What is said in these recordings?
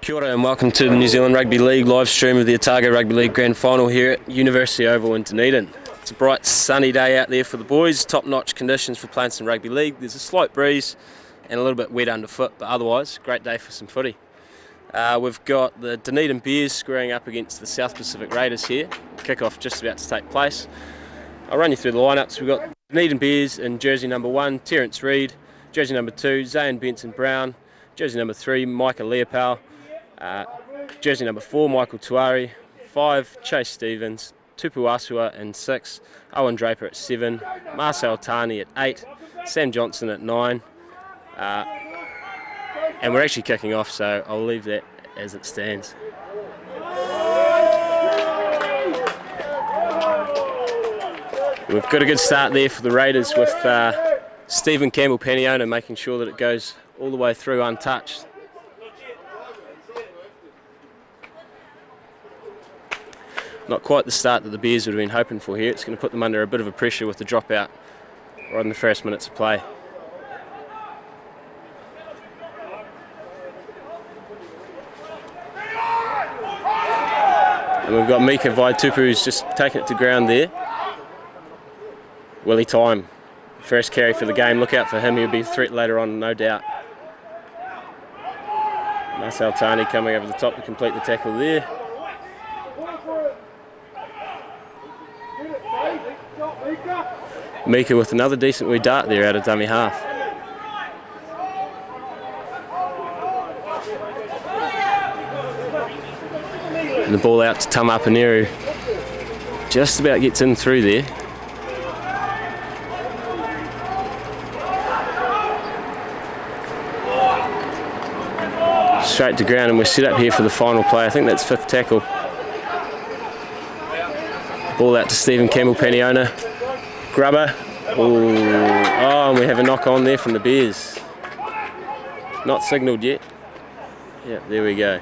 Kia ora and welcome to the New Zealand Rugby League live stream of the Otago Rugby League Grand Final here at University Oval in Dunedin. It's a bright sunny day out there for the boys, top-notch conditions for playing some rugby league. There's a slight breeze and a little bit wet underfoot, but otherwise, great day for some footy. We've got the Dunedin Bears squaring up against the South Pacific Raiders here. Kick-off just about to take place. I'll run you through the lineups. We've got Dunedin Bears in jersey number 1, Terence Reid, jersey number 2, Zayn Benson-Brown, jersey number 3, Micah Leopold, jersey number 4, Michael Tuari, 5, Chase Stevens, Tupu Asua in 6, Owen Draper at 7, Marcel Tani at 8, Sam Johnson at 9, and we're actually kicking off, so I'll leave that as it stands. We've got a good start there for the Raiders with Stephen Campbell-Paniona making sure that it goes all the way through untouched. Not quite the start that the Bears would have been hoping for here. It's going to put them under a bit of a pressure with the dropout right in the first minutes of play. And we've got Mika Vaitupu who's just taken it to ground there. Willie Time, first carry for the game. Look out for him, he'll be a threat later on, no doubt. Marcel Tani coming over the top to complete the tackle there. Mika with another decent wee dart there out of dummy half. And the ball out to Tama Paneru. Just about gets in through there. Straight to ground, and we're set up here for the final play. I think that's fifth tackle. Ball out to Stephen Campbell-Paniona. Grubber. Oh, and we have a knock on there from the Bears. Not signalled yet. Yeah, there we go.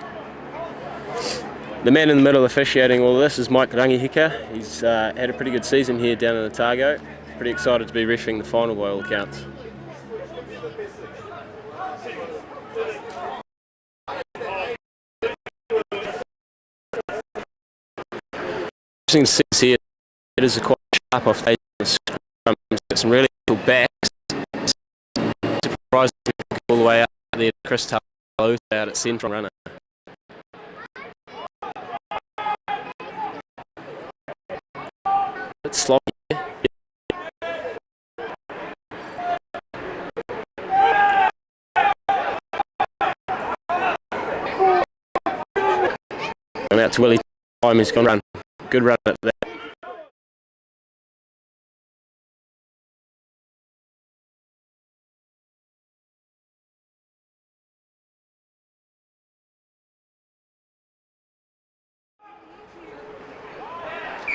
The man in the middle officiating all of this is Mike Rangihika. He's had a pretty good season here down in Otago. Pretty excited to be refereeing the final by all accounts. Interesting to see here, it is a quite sharp off the scrum. It's got some really cool backs. Surprising all the way out there to Chris Talau out at central runner. It's sloppy. And out to Willie Time, he's gone run. Good run at that.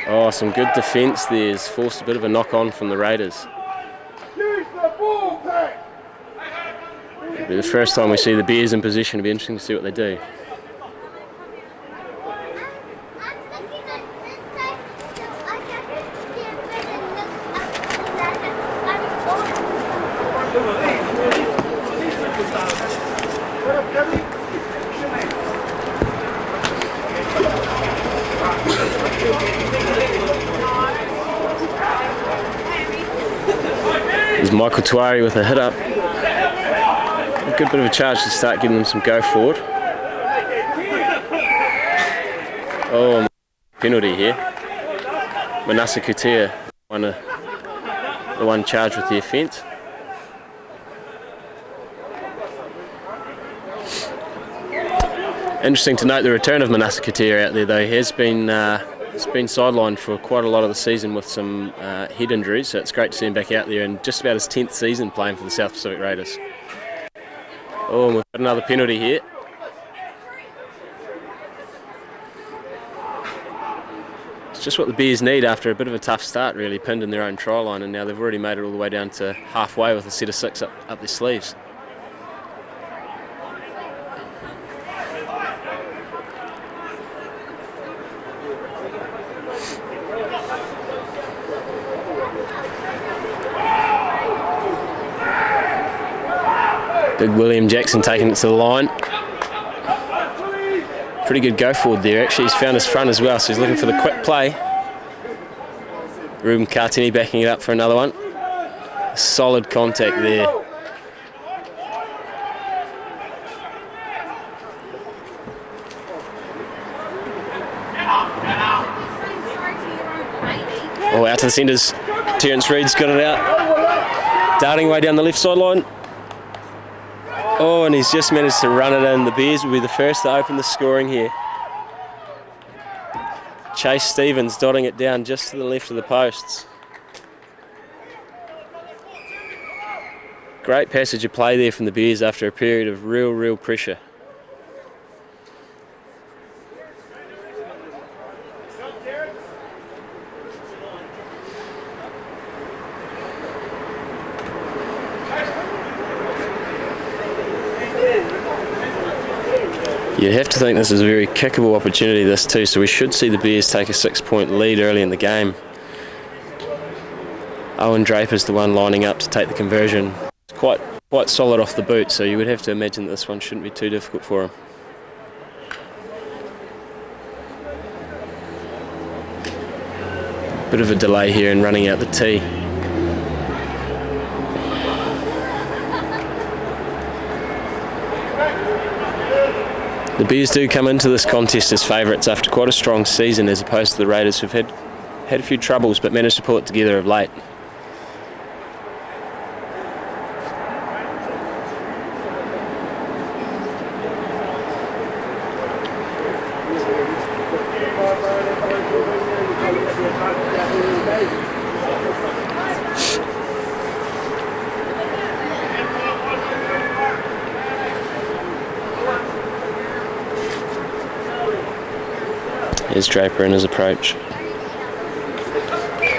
Oh, some good defence there. Has forced a bit of a knock on from the Raiders. It'll be the first time we see the Bears in position. It'll be interesting to see what they do. There's Michael Tuari with a hit up. A good bit of a charge to start giving them some go forward. Oh, penalty here. Manasa Kutia the one charged with the offence. Interesting to note the return of Manasa Kutia out there though. He has been sidelined for quite a lot of the season with some head injuries, so it's great to see him back out there and just about his 10th season playing for the South Pacific Raiders. Oh, and we've got another penalty here. It's just what the Bears need after a bit of a tough start, really, pinned in their own try line, and now they've already made it all the way down to halfway with a set of 6 up their sleeves. Big William Jackson taking it to the line. Pretty good go forward there, actually. He's found his front as well, so he's looking for the quick play. Ruben Cartini backing it up for another one. Solid contact there. Oh, out to the centres. Terence Reid's got it out. Darting away down the left sideline. Oh, and he's just managed to run it in. The Bears will be the first to open the scoring here. Chase Stevens dotting it down just to the left of the posts. Great passage of play there from the Bears after a period of real pressure. You'd have to think this is a very kickable opportunity, this too, so we should see the Bears take a 6-point lead early in the game. Owen Draper's the one lining up to take the conversion. It's quite solid off the boot, so you would have to imagine that this one shouldn't be too difficult for him. Bit of a delay here in running out the tee. The Bears do come into this contest as favourites after quite a strong season, as opposed to the Raiders, who've had a few troubles but managed to pull it together of late. Here's Draper in his approach.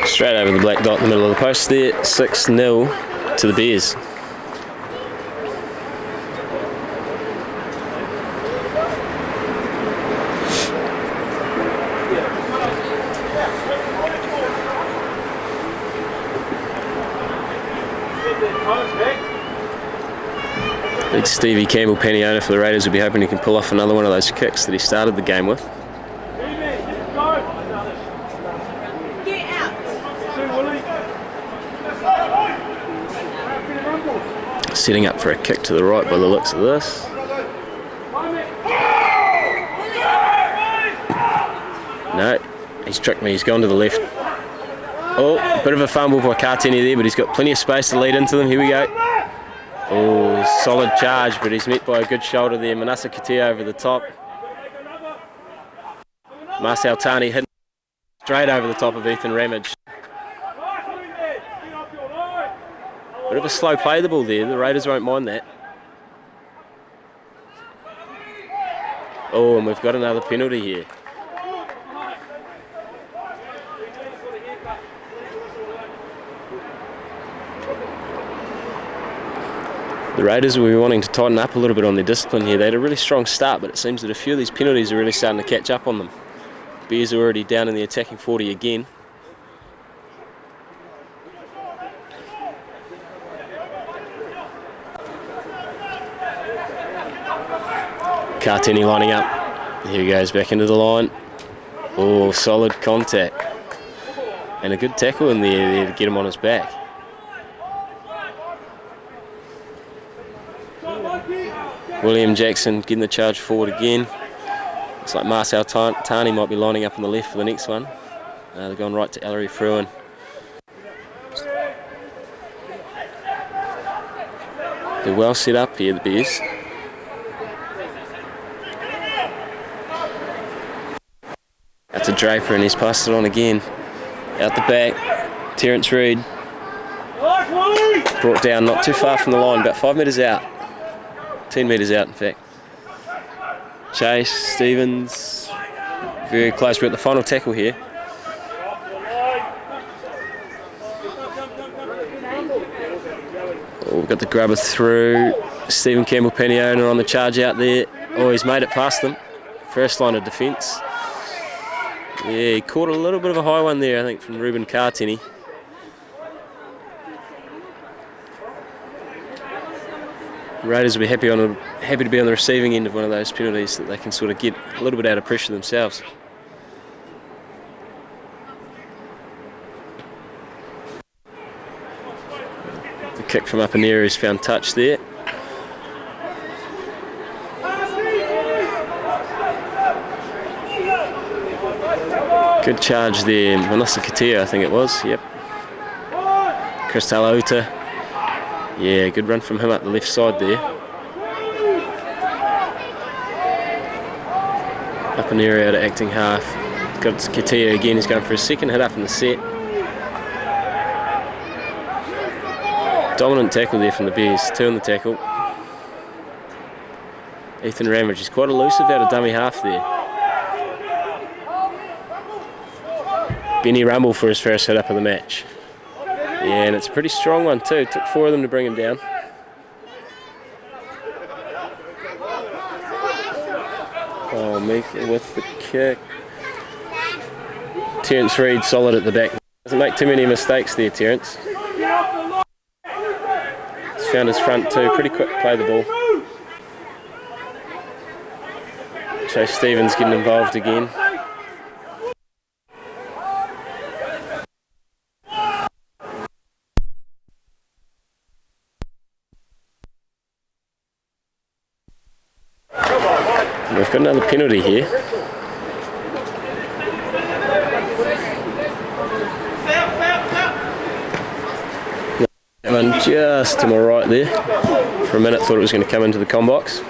Straight over the black dot in the middle of the post there. 6-0 to the Bears. Big Stevie Campbell-Paniona for the Raiders will be hoping he can pull off another one of those kicks that he started the game with. Setting up for a kick to the right by the looks of this. No, he's tricked me, he's gone to the left. Oh, a bit of a fumble by Cartini there, but he's got plenty of space to lead into them. Here we go. Oh, solid charge, but he's met by a good shoulder there. Manasa Katia over the top. Marcel Tani hitting straight over the top of Ethan Ramage. Bit of a slow play the ball there, the Raiders won't mind that. Oh, and we've got another penalty here. The Raiders will be wanting to tighten up a little bit on their discipline here. They had a really strong start, but it seems that a few of these penalties are really starting to catch up on them. Bears are already down in the attacking 40 again. Cartini lining up. Here he goes back into the line. Oh, solid contact. And a good tackle in there to get him on his back. William Jackson getting the charge forward again. Looks like Marcel Tani might be lining up on the left for the next one. They're going right to Ellery Fruin. They're well set up here, the Bears. Out to Draper, and he's passed it on again. Out the back, Terence Reid. Brought down not too far from the line, about 5 metres out. 10 metres out, in fact. Chase, Stevens, very close. We're at the final tackle here. Oh, we've got the grubber through. Stephen Campbell-Paniona on the charge out there. Oh, he's made it past them. First line of defence. Yeah, he caught a little bit of a high one there, I think, from Ruben Cartini. Raiders will be happy to be on the receiving end of one of those penalties that they can sort of get a little bit out of pressure themselves. The kick from up in the area is found touch there. Good charge there, Melissa Katia, I think it was, yep. Christel Ota. Yeah, good run from him up the left side there. Up in the area out of acting half. Got Katia again, he's going for his second hit up in the set. Dominant tackle there from the Bears, 2 on the tackle. Ethan Ramage is quite elusive out of dummy half there. Benny Rumble for his first hit up of the match. Yeah, and it's a pretty strong one too. It took 4 of them to bring him down. Oh, Mika with the kick. Terence Reid solid at the back. Doesn't make too many mistakes there, Terence. He's found his front too. Pretty quick play the ball. Chase Stevens getting involved again. We've got another penalty here. That one just to my right there. For a minute thought it was going to come into the com box.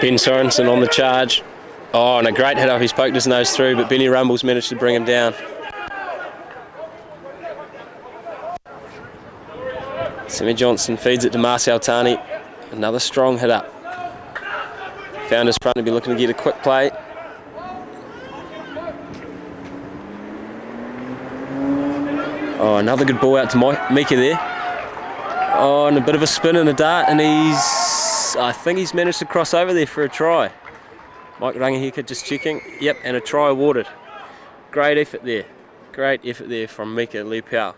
Ben Sorensen on the charge. Oh, and a great hit up. He's poked his nose through, but Benny Rumble's managed to bring him down. Sammy Johnson feeds it to Marcel Tani. Another strong hit up. Found his front to be looking to get a quick play. Oh, another good ball out to Mika there. Oh, and a bit of a spin and a dart, and I think he's managed to cross over there for a try. Mike Rangahika just checking. Yep, and a try awarded. Great effort there. Great effort there from Mika Lepau.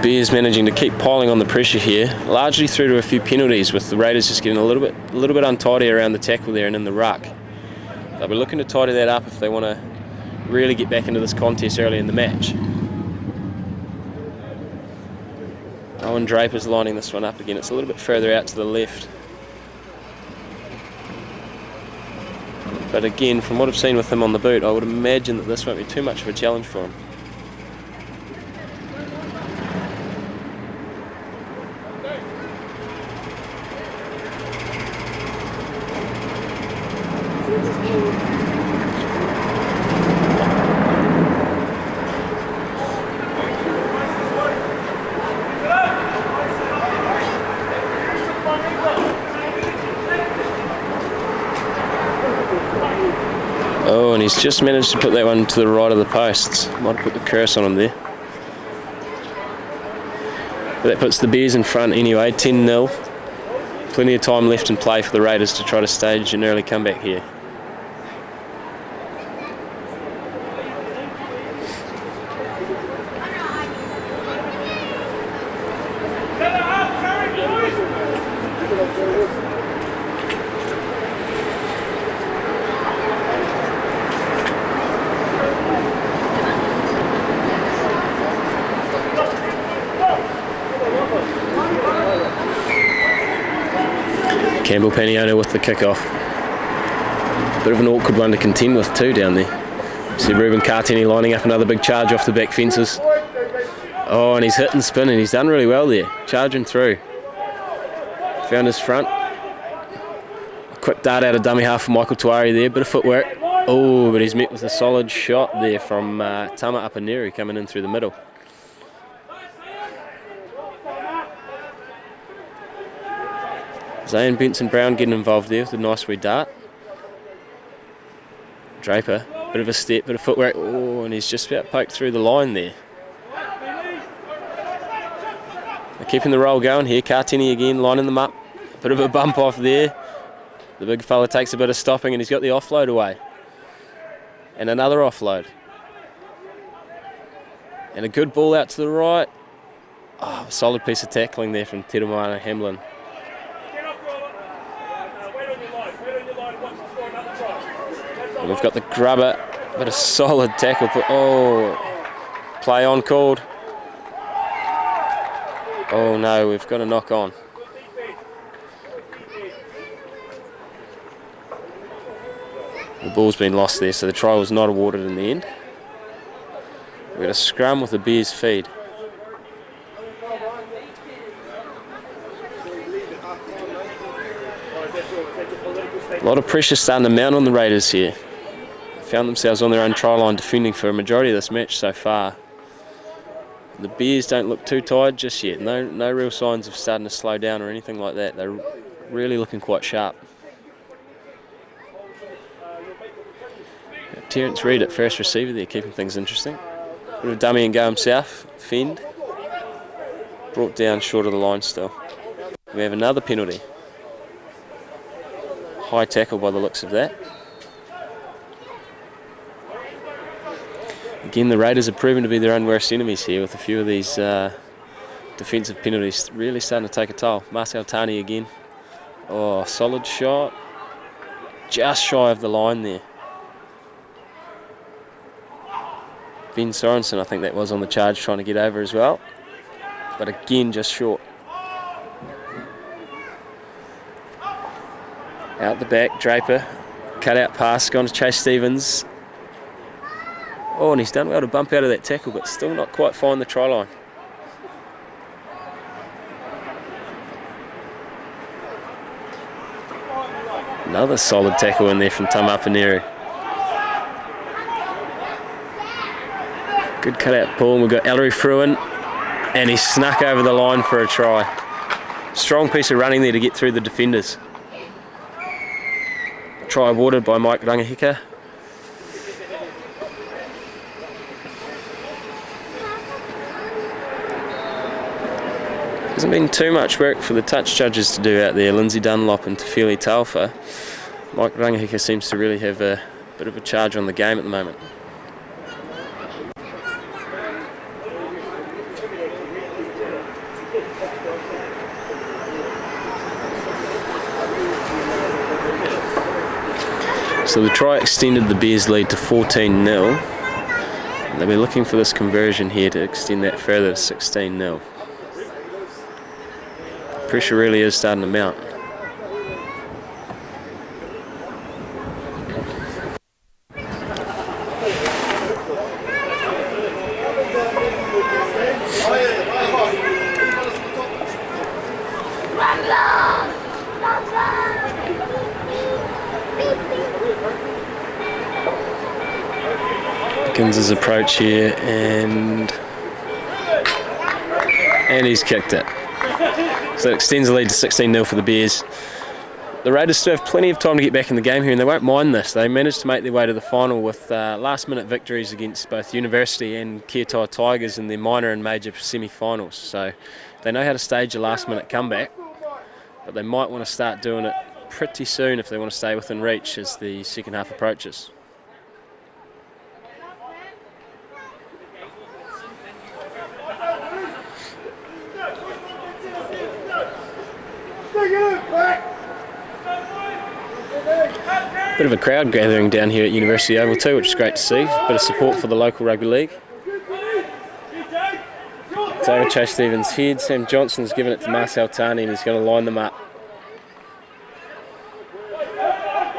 Bears managing to keep piling on the pressure here, largely through to a few penalties, with the Raiders just getting a little bit untidy around the tackle there and in the ruck. They'll be looking to tidy that up if they want to really get back into this contest early in the match. Owen Draper's lining this one up again. It's a little bit further out to the left. But again, from what I've seen with him on the boot, I would imagine that this won't be too much of a challenge for him. Oh, and he's just managed to put that one to the right of the posts. Might have put the curse on him there. But that puts the Bears in front anyway, 10-0. Plenty of time left in play for the Raiders to try to stage an early comeback here. Campbell Paniano with the kick-off. Bit of an awkward one to contend with too down there. See Ruben Cartini lining up another big charge off the back fences. Oh, and he's hit and spin, and he's done really well there, charging through. Found his front. A quick dart out of dummy half for Michael Tuari there, bit of footwork. Oh, but he's met with a solid shot there from Tama Apaneri coming in through the middle. Zane Benson-Brown getting involved there with a nice wee dart. Draper, bit of a step, bit of footwork. Oh, and he's just about poked through the line there. They're keeping the roll going here. Kartini again, lining them up. Bit of a bump off there. The big fella takes a bit of stopping and he's got the offload away. And another offload. And a good ball out to the right. Oh, a solid piece of tackling there from Te Ramaina Hamlin. And we've got the grubber, but a solid tackle. Oh, play on called. Oh no, we've got a knock on. The ball's been lost there, so the try was not awarded in the end. We've got a scrum with the Bears feed. A lot of pressure starting to mount on the Raiders here. Found themselves on their own try line defending for a majority of this match so far. The Bears don't look too tired just yet. No real signs of starting to slow down or anything like that. They're really looking quite sharp. Terence Reid at first receiver there, keeping things interesting. Bit of dummy and go himself. Fend. Brought down short of the line still. We have another penalty. High tackle by the looks of that. Again, the Raiders are proving to be their own worst enemies here with a few of these defensive penalties really starting to take a toll. Marcel Tani again. Oh, solid shot. Just shy of the line there. Ben Sorensen, I think that was on the charge, trying to get over as well. But again, just short. Out the back, Draper. Cut out pass, gone to Chase Stevens. Oh, and he's done well to bump out of that tackle, but still not quite find the try line. Another solid tackle in there from Tama Apaneri. Good cut out ball, and we've got Ellery Fruin, and he snuck over the line for a try. Strong piece of running there to get through the defenders. Try awarded by Mike Rangahika. Hasn't been too much work for the touch judges to do out there. Lindsay Dunlop and Tefili Taufa. Mike Rangahika seems to really have a bit of a charge on the game at the moment. So the try extended the Bears' lead to 14-0. They'll be looking for this conversion here to extend that further to 16-0. Pressure really is starting to mount. Begins his approach here and he's kicked it. So it extends the lead to 16-0 for the Bears. The Raiders still have plenty of time to get back in the game here, and they won't mind this. They managed to make their way to the final with last-minute victories against both University and Kiotoa Tigers in their minor and major semi-finals. So they know how to stage a last-minute comeback, but they might want to start doing it pretty soon if they want to stay within reach as the second half approaches. Bit of a crowd gathering down here at University Oval too, which is great to see. Bit of support for the local rugby league. It's over Chase Stevens' head. Sam Johnson's given it to Marcel Tani and he's going to line them up.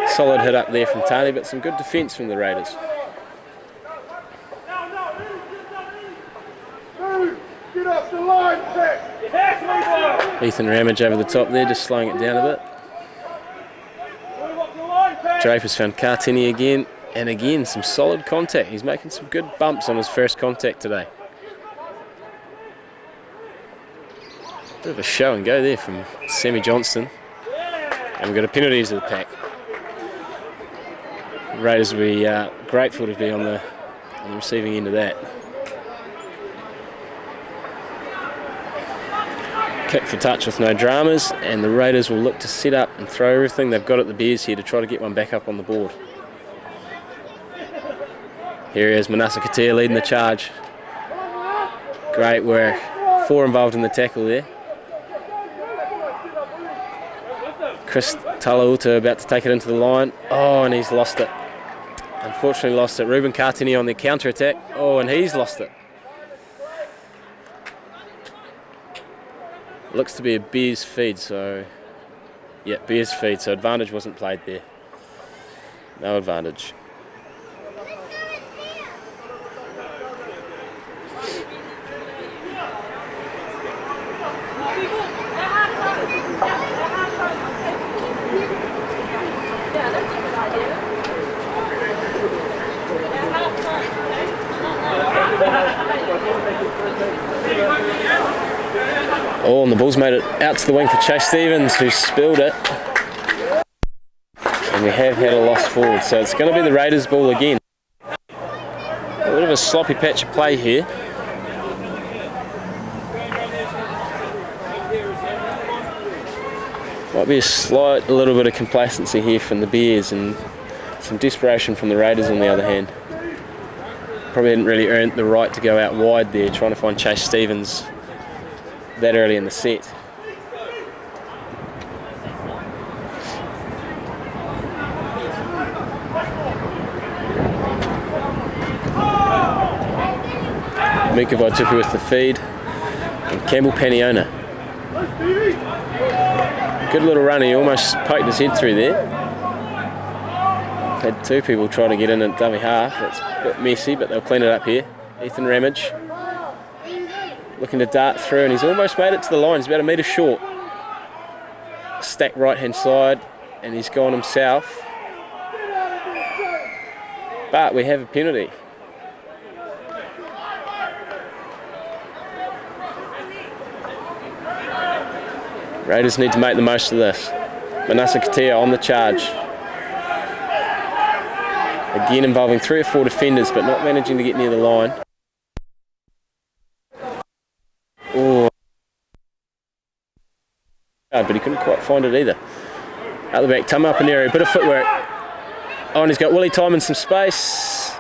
Solid hit up there from Tani, but some good defence from the Raiders. Ethan Ramage over the top there, just slowing it down a bit. Draper's found Kartini again, And again, some solid contact. He's making some good bumps on his first contact today. Bit of a show and go there from Sammy Johnston. And we've got a penalty to the pack. Raiders will be grateful to be on the receiving end of that. Kick for touch with no dramas, and the Raiders will look to set up and throw everything they've got at the Bears here to try to get one back up on the board. Here he is, Manasa Katea leading the charge. Great work. 4 involved in the tackle there. Chris Talauta about to take it into the line. Oh, and he's lost it. Unfortunately lost it. Ruben Kartini on the counter-attack. Oh, and he's lost it. Looks to be a Bears feed, so... Yeah, Bears feed, so advantage wasn't played there. No advantage. Oh, and the ball's made it out to the wing for Chase Stevens, who spilled it. And we have had a lost forward, so it's going to be the Raiders' ball again. A bit of a sloppy patch of play here. Might be a little bit of complacency here from the Bears and some desperation from the Raiders on the other hand. Probably hadn't really earned the right to go out wide there, trying to find Chase Stevens that early in the set. Mika Vaitupu with the feed, and Campbell Paniona. Good little run, he almost poked his head through there. Had 2 people try to get in at dummy half. That's a bit messy, but they'll clean it up here. Ethan Ramage looking to dart through, and he's almost made it to the line. He's about a metre short. Stack right hand side, and he's gone himself. But we have a penalty. Raiders need to make the most of this. Manasa Katea on the charge. Again involving 3 or 4 defenders, but not managing to get near the line. Oh, but he couldn't quite find it either. Out the back, Tama Paneri, bit of footwork. Oh, and he's got Willie Time in some space.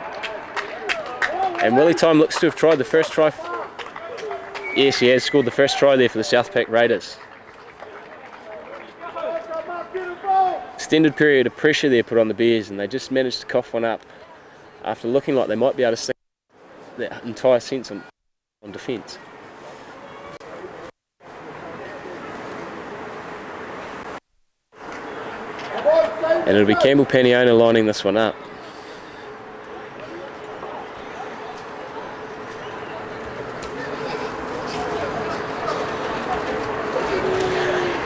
And Willie Time looks to have tried the first try. Yes, he has scored the first try there for the South Pack Raiders. Extended period of pressure there put on the Bears, and they just managed to cough one up after looking like they might be able to sink that entire sense on defence. And it'll be Campbell Paniona lining this one up.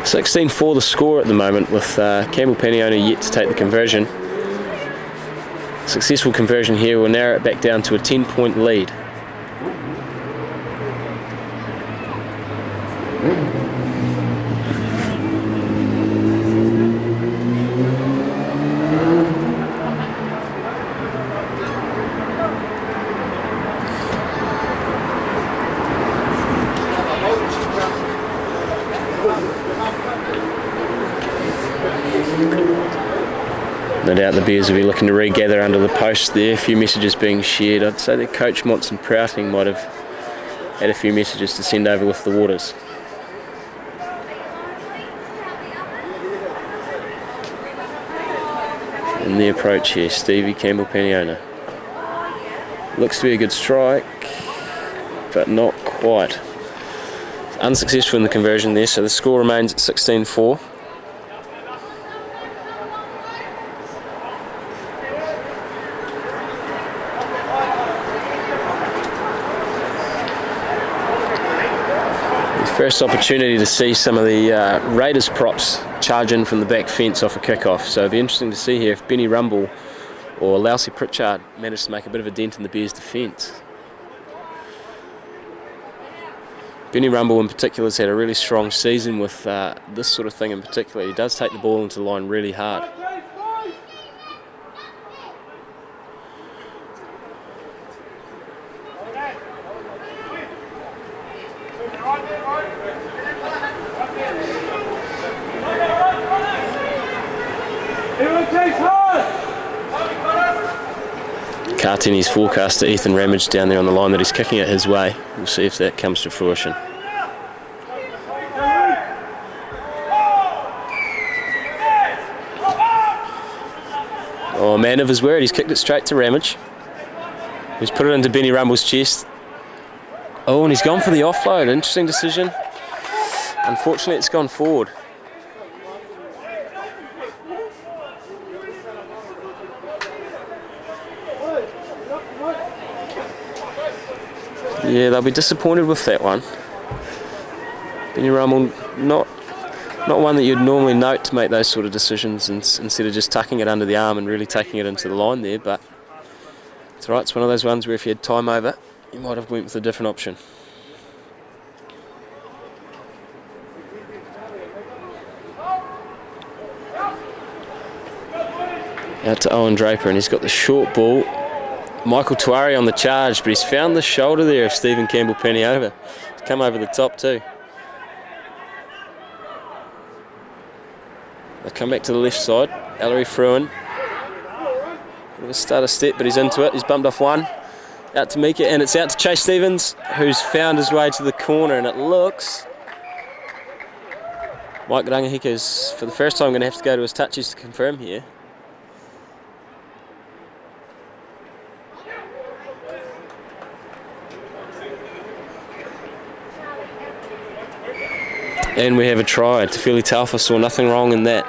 (16-4) the score at the moment, with Campbell Paniona yet to take the conversion. Successful conversion here will narrow it back down to a 10-point lead. No doubt the Bears will be looking to regather under the post there. A few messages being shared. I'd say that Coach Monson Prouting might have had a few messages to send over with the Waters. And the approach here, Stevie Campbell Paniona. Looks to be a good strike, but not quite. Unsuccessful in the conversion there, so the score remains at 16-4. First opportunity to see some of the Raiders props charge in from the back fence off a kickoff, so it'll be interesting to see here if Benny Rumble or Lousy Pritchard managed to make a bit of a dent in the Bears' defence. Benny Rumble in particular has had a really strong season with this sort of thing in particular. He does take the ball into the line really hard. Cartini's forecast to Ethan Ramage down there on the line that he's kicking it his way. We'll see if that comes to fruition. Oh, man of his word, he's kicked it straight to Ramage. He's put it into Benny Rumble's chest. Oh, and he's gone for the offload. Interesting decision. Unfortunately, it's gone forward. Yeah, they'll be disappointed with that one. Benny Rumble, not one that you'd normally note to make those sort of decisions, instead of just tucking it under the arm and really taking it into the line there. But it's all right. It's one of those ones where if you had time over, you might have went with a different option. Out to Owen Draper, and he's got the short ball. Michael Tuari on the charge, but he's found the shoulder there of Stephen Campbell-Penny-Over. He's come over the top too. They come back to the left side. Ellery Fruin. Bit of a stutter step, but he's into it. He's bumped off one. Out to Mika, and it's out to Chase Stevens, who's found his way to the corner, and it looks... Mike Rangahika's, for the first time, going to have to go to his touches to confirm here. And we have a try. Tefili Taufa saw nothing wrong in that.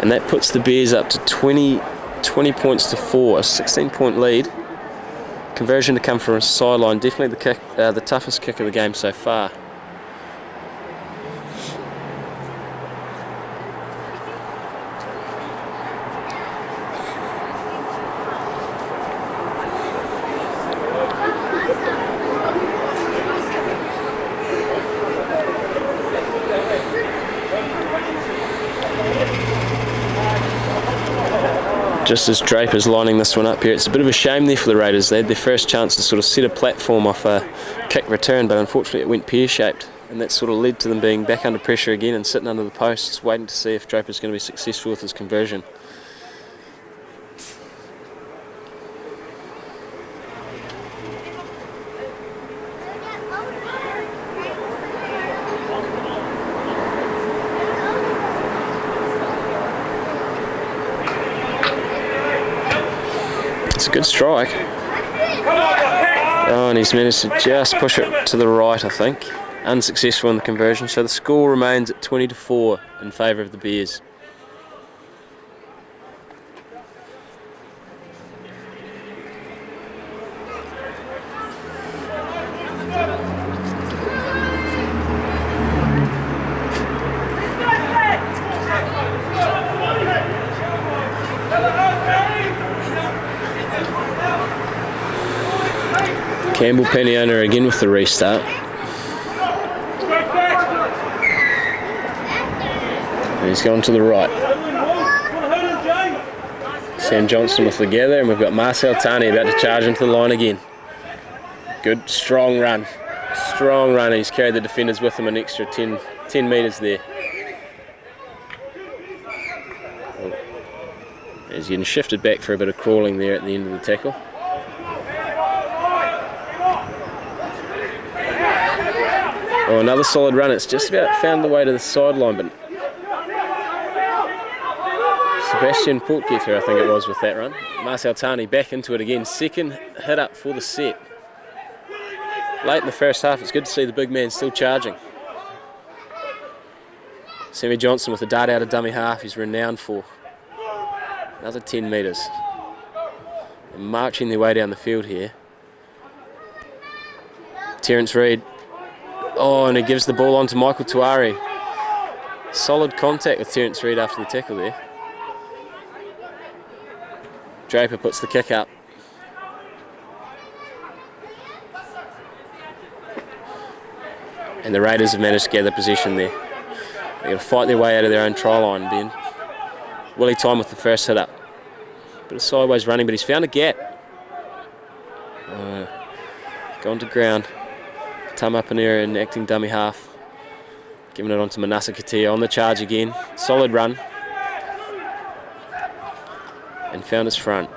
And that puts the Bears up to 20 points to 4, a 16-point lead. Conversion to come from a sideline, definitely the toughest kick of the game so far. Just as Draper's lining this one up here, it's a bit of a shame there for the Raiders. They had their first chance to sort of set a platform off a kick return, but unfortunately it went pear-shaped, and that sort of led to them being back under pressure again and sitting under the posts, waiting to see if Draper's going to be successful with his conversion. It's a good strike. Oh, and he's managed to just push it to the right, I think. Unsuccessful in the conversion, so the score remains at 20-4 in favour of the Bears. Campbell-Penny-Over again with the restart. And he's gone to the right. Sam Johnson with the gather, and we've got Marcel Tani about to charge into the line again. Good, strong run. Strong run. He's carried the defenders with him an extra 10 metres there. He's getting shifted back for a bit of crawling there at the end of the tackle. Oh, another solid run. It's just about found the way to the sideline, but Sebastian Portgetter, I think it was, with that run. Marcel Tani back into it again. Second hit up for the set. Late in the first half, it's good to see the big man still charging. Sammy Johnson with a dart out of dummy half. He's renowned for. Another 10 metres. They're marching their way down the field here. Terence Reid. Oh, and he gives the ball on to Michael Tuari. Solid contact with Terence Reid after the tackle there. Draper puts the kick up. And the Raiders have managed to gather possession there. They're going to fight their way out of their own try line, Ben. Willie Time with the first hit up. Bit of sideways running, but he's found a gap. Gone to ground. Tum up in there and acting dummy half. Giving it on to Manasa Katia on the charge again. Solid run. And found his front.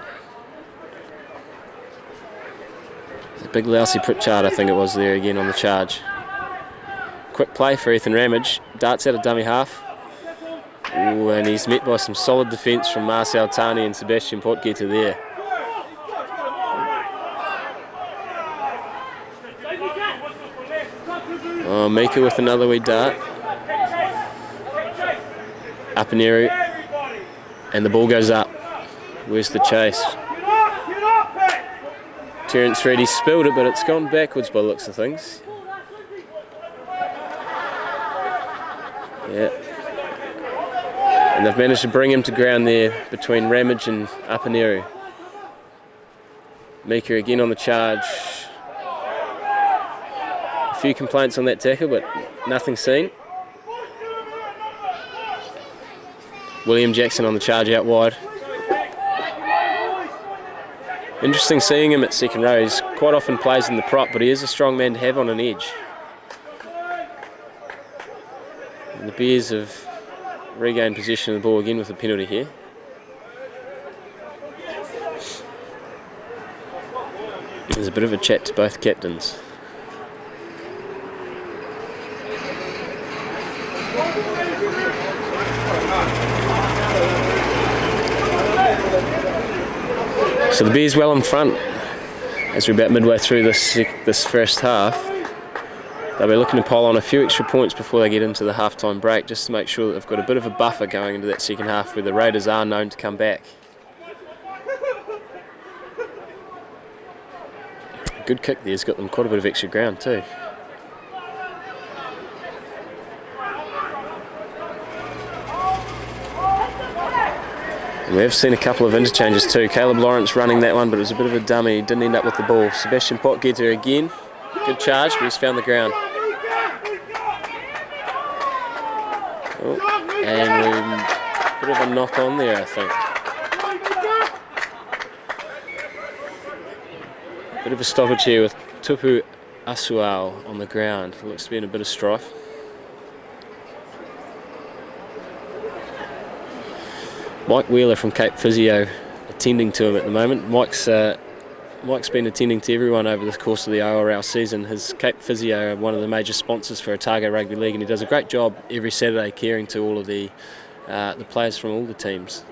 A big lousy Pritchard, I think it was there again on the charge. Quick play for Ethan Ramage. Darts out of dummy half. Ooh, and he's met by some solid defence from Marcel Tani and Sebastian Potgieter there. Oh, Mika with another wee dart. Up in air. And the ball goes up. Where's the chase? Terence Reid spilled it, but it's gone backwards by the looks of things. Yeah. And they've managed to bring him to ground there between Ramage and Apineru. Mika again on the charge. A few complaints on that tackle, but nothing seen. William Jackson on the charge out wide. Interesting seeing him at second row. He's quite often plays in the prop, but he is a strong man to have on an edge. And the Bears have regained possession of the ball again with a penalty here. There's a bit of a chat to both captains. So the Bears well in front as we're about midway through this first half. They'll be looking to pile on a few extra points before they get into the half-time break, just to make sure that they've got a bit of a buffer going into that second half where the Raiders are known to come back. A good kick there's got them quite a bit of extra ground too. And we have seen a couple of interchanges too. Caleb Lawrence running that one, but it was a bit of a dummy. He didn't end up with the ball. Sebastian Potgieter again. Good charge, but he's found the ground. Oh, and a bit of a knock on there, I think. Bit of a stoppage here with Tupu Asuao on the ground. Looks to be in a bit of strife. Mike Wheeler from Cape Physio attending to him at the moment. Mike's been attending to everyone over the course of the ORL season. His Cape Physio are one of the major sponsors for Otago Rugby League, and he does a great job every Saturday caring to all of the players from all the teams.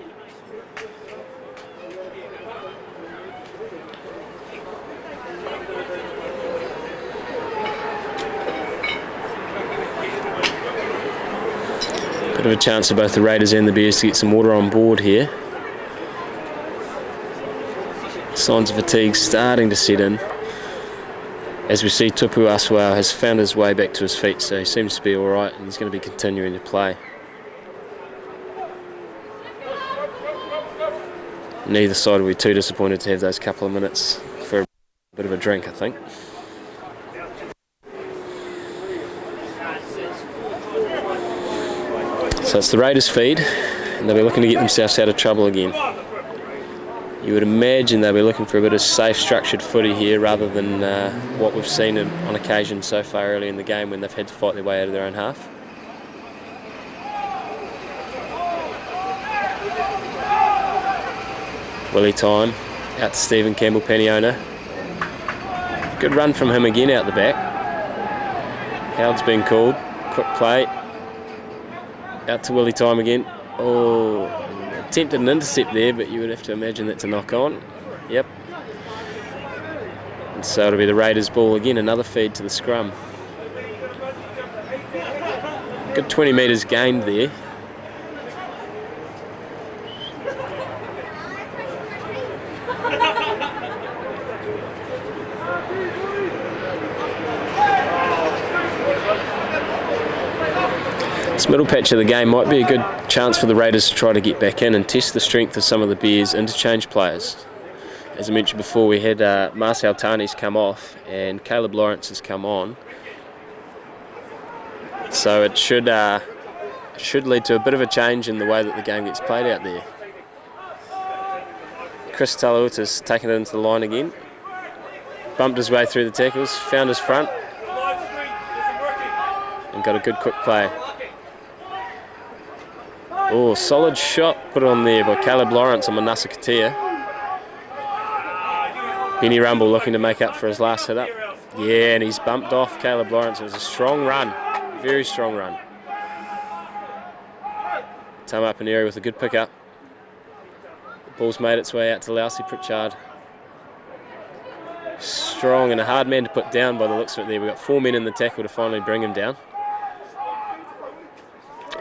Bit of a chance for both the Raiders and the Bears to get some water on board here. Signs of fatigue starting to set in. As we see, Tupu Asuao has found his way back to his feet, so he seems to be alright and he's going to be continuing to play. Neither side will be too disappointed to have those couple of minutes for a bit of a drink, I think. So it's the Raiders' feed, and they'll be looking to get themselves out of trouble again. You would imagine they'll be looking for a bit of safe, structured footy here rather than what we've seen on occasion so far early in the game when they've had to fight their way out of their own half. Willie Time, out to Stephen Campbell-Paniona. Good run from him again out the back. Howard's been called, quick play. Out to Willie Time again. Oh, attempted an intercept there, but you would have to imagine that's a knock on. Yep. And so it'll be the Raiders' ball again, another feed to the scrum. Good 20 metres gained there. This middle patch of the game might be a good chance for the Raiders to try to get back in and test the strength of some of the Bears' interchange players. As I mentioned before, we had Marcel Tanis come off and Caleb Lawrence has come on. So it should lead to a bit of a change in the way that the game gets played out there. Chris Talauita's taken it into the line again. Bumped his way through the tackles, found his front, and got a good quick play. Oh, solid shot put on there by Caleb Lawrence and Manasa Katia. Benny Rumble looking to make up for his last hit up. Yeah, and he's bumped off Caleb Lawrence. It was a strong run, very strong run. Tama Paneri with a good pick up. The ball's made its way out to Lousy Pritchard. Strong and a hard man to put down by the looks of it there. We've got 4 men in the tackle to finally bring him down.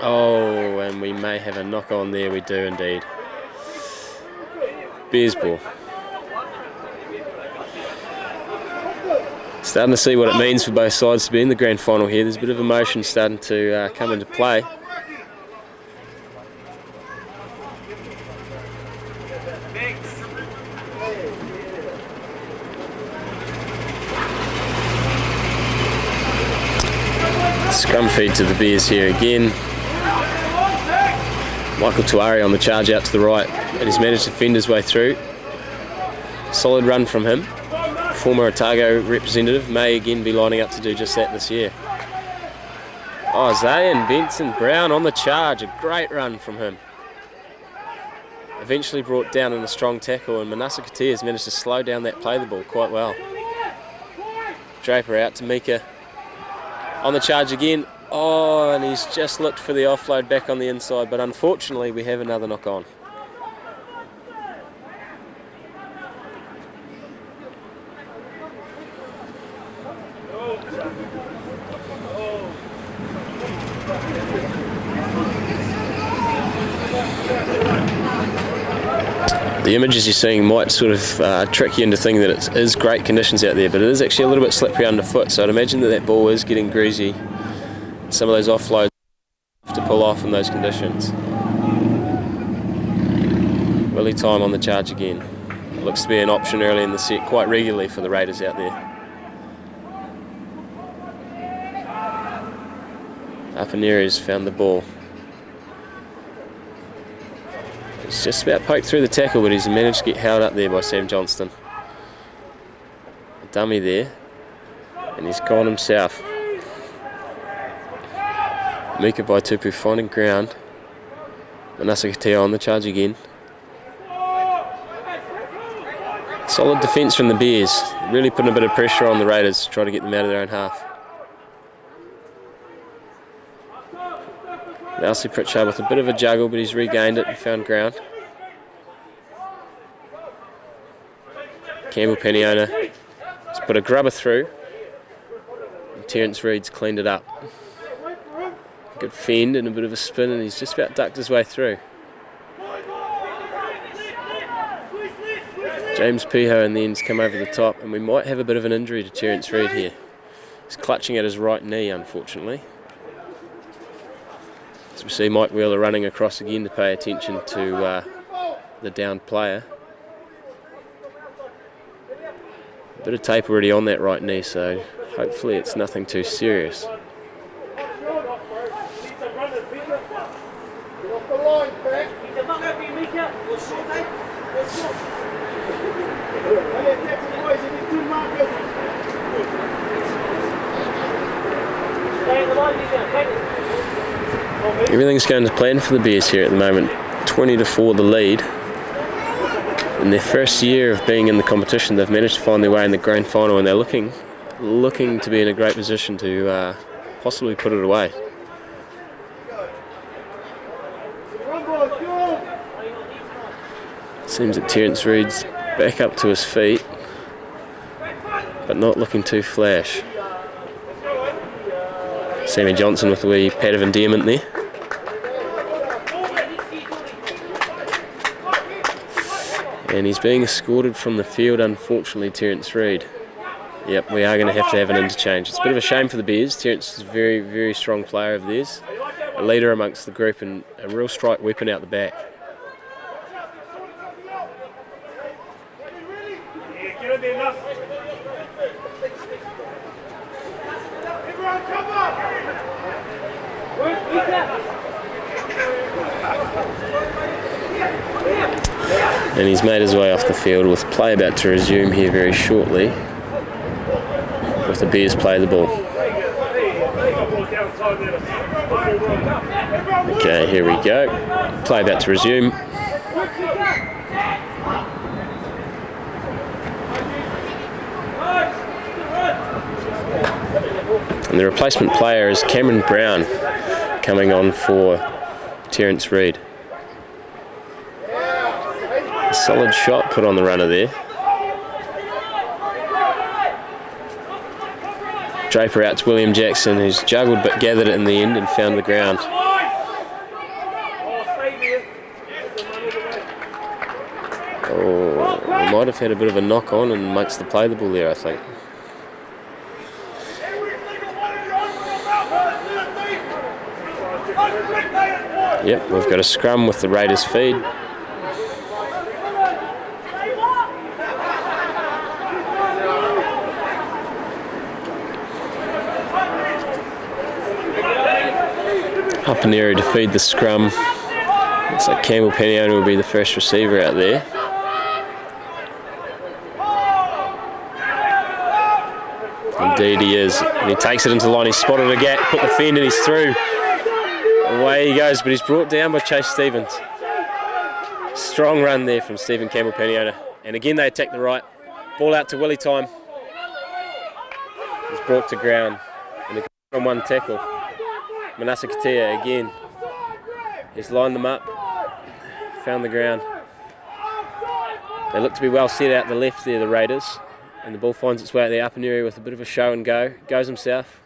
Oh, and we may have a knock on there. We do indeed. Bears ball. Starting to see what it means for both sides to be in the grand final here. There's a bit of emotion starting to come into play. Scrum feed to the Bears here again. Michael Tuari on the charge out to the right, and he's managed to fend his way through. Solid run from him. Former Otago representative may again be lining up to do just that this year. Oh, Zayn Benson Brown on the charge, a great run from him. Eventually brought down in a strong tackle, and Manasa Katia has managed to slow down that play the ball quite well. Draper out to Mika. On the charge again. Oh, and he's just looked for the offload back on the inside, but unfortunately we have another knock on. The images you're seeing might sort of trick you into thinking that it is great conditions out there, but it is actually a little bit slippery underfoot, so I'd imagine that that ball is getting greasy. Some of those offloads have to pull off in those conditions. Willie Time on the charge again. It looks to be an option early in the set quite regularly for the Raiders out there. Apaneri's found the ball. He's just about poked through the tackle, but he's managed to get held up there by Sam Johnston. A dummy there, and he's gone himself. Mika Vaitupu finding ground. Manasa Katia on the charge again. Solid defence from the Bears, really putting a bit of pressure on the Raiders to try to get them out of their own half. Lousy Pritchard with a bit of a juggle, but he's regained it and found ground. Campbell Peniona has put a grubber through, and Terence Reid's cleaned it up. Good fend and a bit of a spin, and he's just about ducked his way through. James Piho in the end's come over the top, and we might have a bit of an injury to Terence Reid here. He's clutching at his right knee, unfortunately. As we see Mike Wheeler running across again to pay attention to the downed player. A bit of tape already on that right knee, so hopefully it's nothing too serious. Everything's going to plan for the Bears here at the moment. 20-4 the lead. In their first year of being in the competition, they've managed to find their way in the grand final, and they're looking to be in a great position to possibly put it away. Seems that Terence Reid's back up to his feet, but not looking too flash. Sammy Johnson with a wee pat of endearment there. And he's being escorted from the field, unfortunately, Terence Reid. Yep, we are going to have an interchange. It's a bit of a shame for the Bears. Terence is a very, very strong player of theirs. a leader amongst the group and a real strike weapon out the back. And he's made his way off the field with play about to resume here very shortly, with the Bears play the ball. Okay, here we go. Play about to resume. And the replacement player is Cameron Brown, coming on for Terence Reid. A solid shot put on the runner there. Draper out to William Jackson, who's juggled but gathered it in the end and found the ground. Oh, he might have had a bit of a knock on and makes the play the ball there, I think. Yep, we've got a scrum with the Raiders feed. Up an area to feed the scrum. Looks like Campbell Peniona will be the first receiver out there. Indeed he is. And he takes it into the line. He's spotted a gap, put the fend and he's through. Away he goes, but he's brought down by Chase Stevens. Strong run there from Stephen Campbell Peniona. And again they attack the right. Ball out to Willie Time. He's brought to ground. And a good on one tackle. Manasa Katia again. He's lined them up. Found the ground. They look to be well set out the left there, the Raiders. And the ball finds its way out the upper area with a bit of a show and go. Goes himself.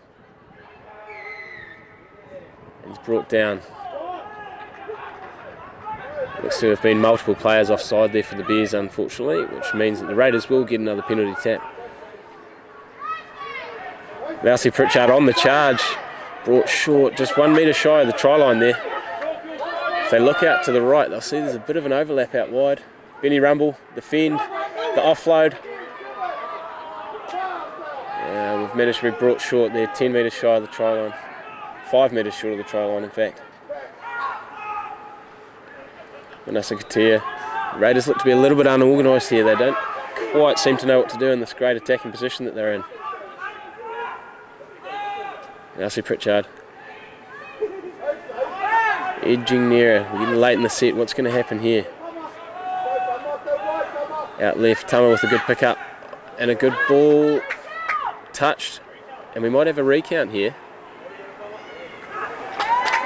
And he's brought down. Looks to have been multiple players offside there for the Bears, unfortunately, which means that the Raiders will get another penalty tap. Mousy Pritchard on the charge. Brought short, just 1 metre shy of the try line there. If they look out to the right, they'll see there's a bit of an overlap out wide. Benny Rumble, the fend, the offload. Yeah, we've managed to be brought short there, 10 metres shy of the try line. 5 metres short of the try line, in fact. Manasa Katia. Raiders look to be a little bit unorganised here. They don't quite seem to know what to do in this great attacking position that they're in. Mousy Pritchard. Edging nearer. We're getting late in the set. What's going to happen here? Out left, Tama with a good pickup. And a good ball touched. And we might have a recount here.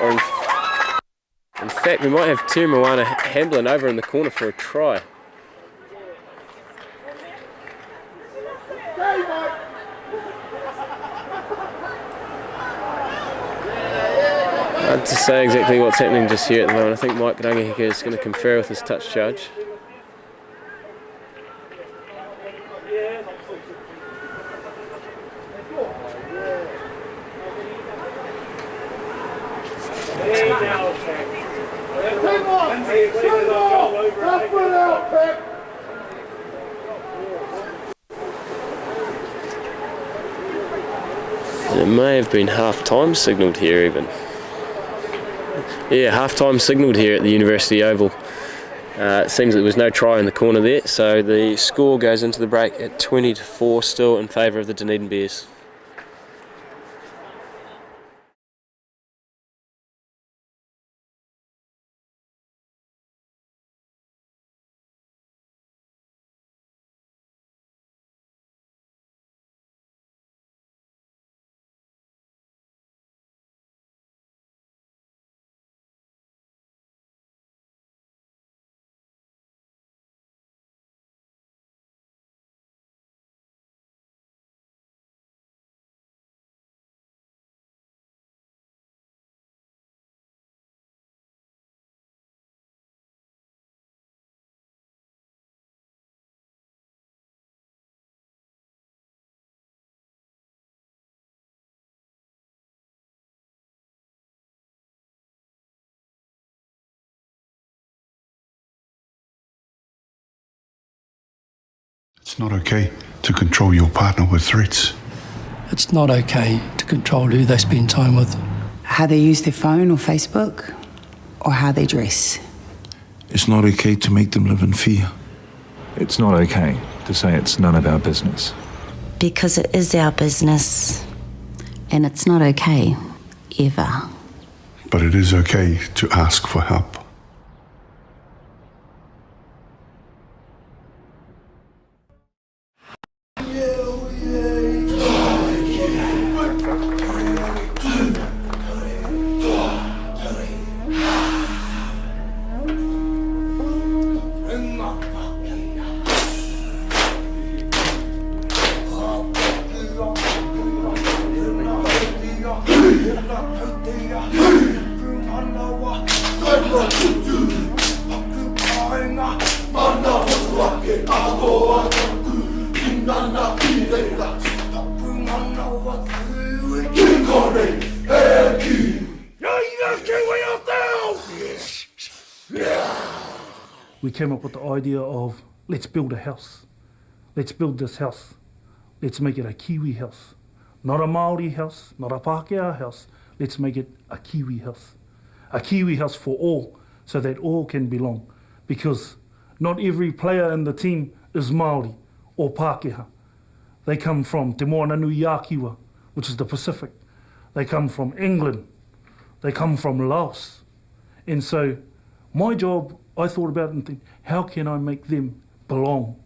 Or in fact, we might have Te Moana Hamblin over in the corner for a try. Hard to say exactly what's happening just here at the moment. I think Mike Rangahika is going to confer with his touch charge. It may have been half-time signalled here even. Yeah, half-time signalled here at the University Oval. It seems there was no try in the corner there, so the score goes into the break at 20-4 still in favour of the Dunedin Bears. It's not okay to control your partner with threats. It's not okay to control who they spend time with. How they use their phone or Facebook, or how they dress. It's not okay to make them live in fear. It's not okay to say it's none of our business. Because it is our business. And it's not okay, ever. But it is okay to ask for help. We came up with the idea of, let's build a house. Let's build this house. Let's make it a Kiwi house. Not a Māori house, not a Pākehā house. Let's make it a Kiwi house. A Kiwi house for all, so that all can belong. Because not every player in the team is Māori or Pākehā. They come from Te Moana Nui Yakiwa, which is the Pacific. They come from England. They come from Laos. And so my job, I thought about it and think, how can I make them belong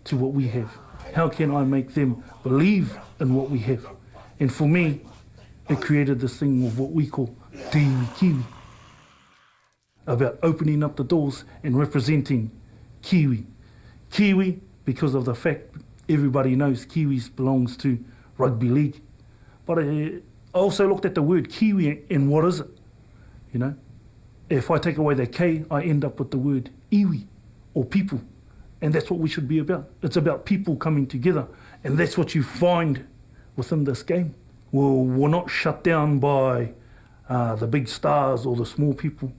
to what we have? How can I make them believe in what we have? And for me, it created this thing of what we call Te Iwi Kiwi, about opening up the doors and representing Kiwi. Kiwi, because of the fact everybody knows Kiwis belongs to rugby league. But I also looked at the word Kiwi and what is it? You know, if I take away the K, I end up with the word iwi, or people. And that's what we should be about. It's about people coming together. And that's what you find within this game. We're not shut down by the big stars or the small people.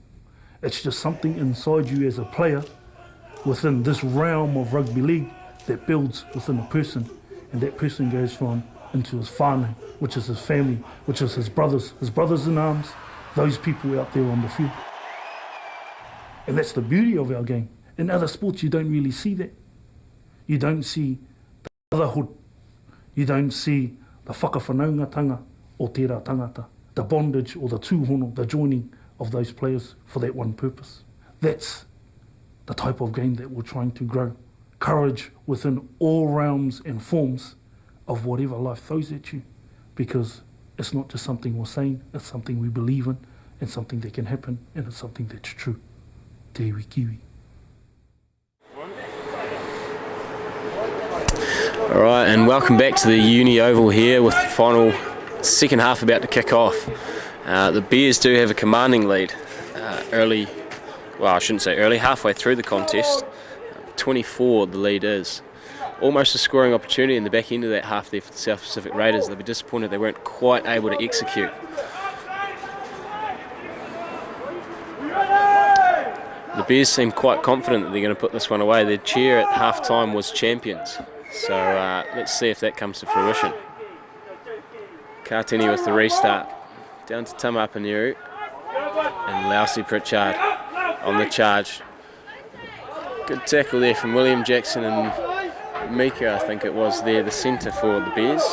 It's just something inside you as a player within this realm of rugby league that builds within a person. And that person goes from into his whānau, which is his family, which is his brothers in arms, those people out there on the field. And that's the beauty of our game. In other sports, you don't really see that. You don't see the brotherhood. You don't see the whakawhanaungatanga o tērā tangata, the bondage or the tūhono, the joining of those players for that one purpose. That's the type of game that we're trying to grow. Courage within all realms and forms of whatever life throws at you, because it's not just something we're saying, it's something we believe in, and something that can happen, and it's something that's true. Te iwi kiwi. Alright, and welcome back to the Uni Oval here with the final second half about to kick off. The Bears do have a commanding lead early, well I shouldn't say early, halfway through the contest. 24 the lead is. Almost a scoring opportunity in the back end of that half there for the South Pacific Raiders. They'll be disappointed they weren't quite able to execute. The Bears seem quite confident that they're going to put this one away. Their cheer at half-time was champions. So let's see if that comes to fruition. Kartini with the restart. Down to Tamapaniru. And Lausi Pritchard on the charge. Good tackle there from William Jackson and Mika, I think it was there, the centre for the Bears.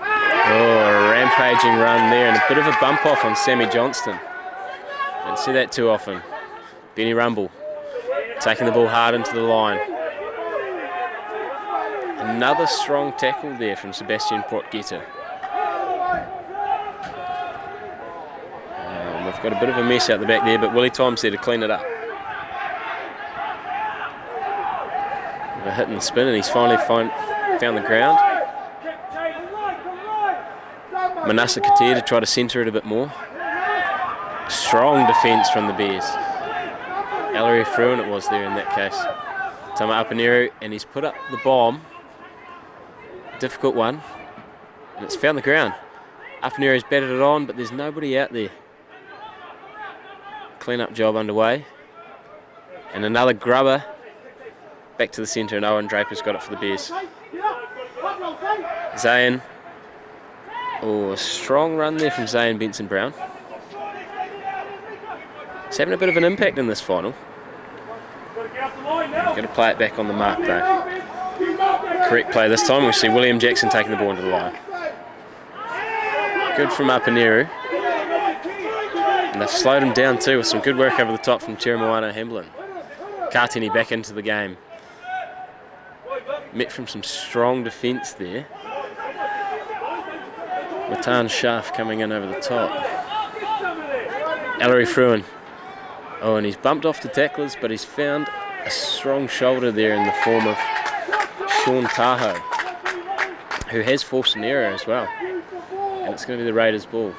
Oh, a rampaging run there and a bit of a bump off on Sammy Johnston. Don't see that too often. Benny Rumble taking the ball hard into the line. Another strong tackle there from Sebastian Portgeta. We've got a bit of a mess out the back there, but Willie Tom's there to clean it up. A hit and spin, and he's finally found the ground. Manasa Katia to try to centre it a bit more. Strong defence from the Bears. Ellery Fruin it was there in that case. Tama Apaniru, and he's put up the bomb. Difficult one, and it's found the ground. Apaniru's batted it on, but there's nobody out there. Clean up job underway. And another grubber Back to the centre, and Owen Draper's got it for the Bears. Zayn. Oh, a strong run there from Zayn Benson-Brown. He's having a bit of an impact in this final. Going to play it back on the mark though. Correct play this time. We see William Jackson taking the ball into the line. Good from Apaneru. And they've slowed him down too with some good work over the top from Tirimoana Hamblin. Kartini back into the game. Met from some strong defence there. Matan Shaf coming in over the top. Ellery Fruin. Oh, and he's bumped off the tacklers, but he's found a strong shoulder there in the form of Sean Tahoe, who has forced an error as well. And it's going to be the Raiders' ball.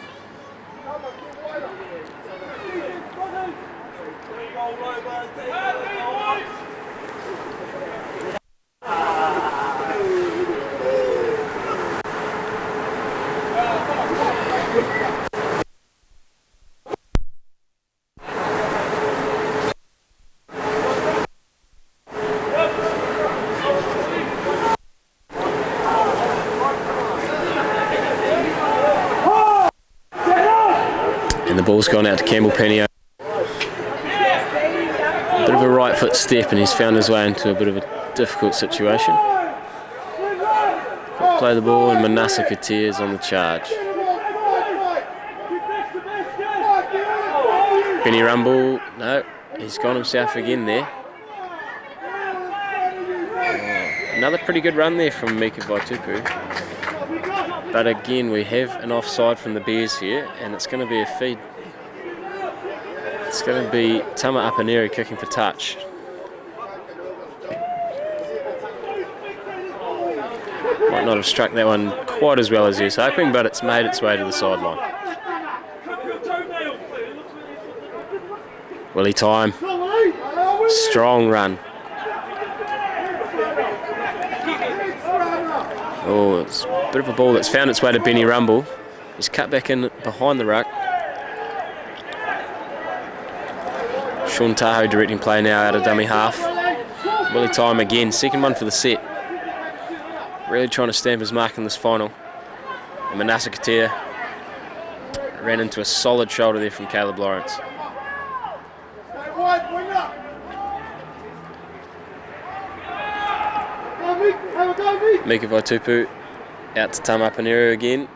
And the ball's gone out to Campbell Penio. A bit of a right foot step, and he's found his way into a bit of a difficult situation. Play the ball, and Manasseh Katir's on the charge. Benny Rumble, no, he's gone himself again there. Another pretty good run there from Mika Vaitupu. But again, we have an offside from the Bears here, and it's going to be a feed. It's going to be Tama Apaneru kicking for touch. Might not have struck that one quite as well as he was hoping, but it's made its way to the sideline. Willie Time. Strong run. Oh, it's a bit of a ball that's found its way to Benny Rumble. He's cut back in behind the ruck. Sean Tahoe directing play now out of dummy half. Willie Time again, second one for the set. Really trying to stamp his mark in this final. And Manasseh Katir ran into a solid shoulder there from Caleb Lawrence. Mika Vaitupu out to Tama Apaneru again.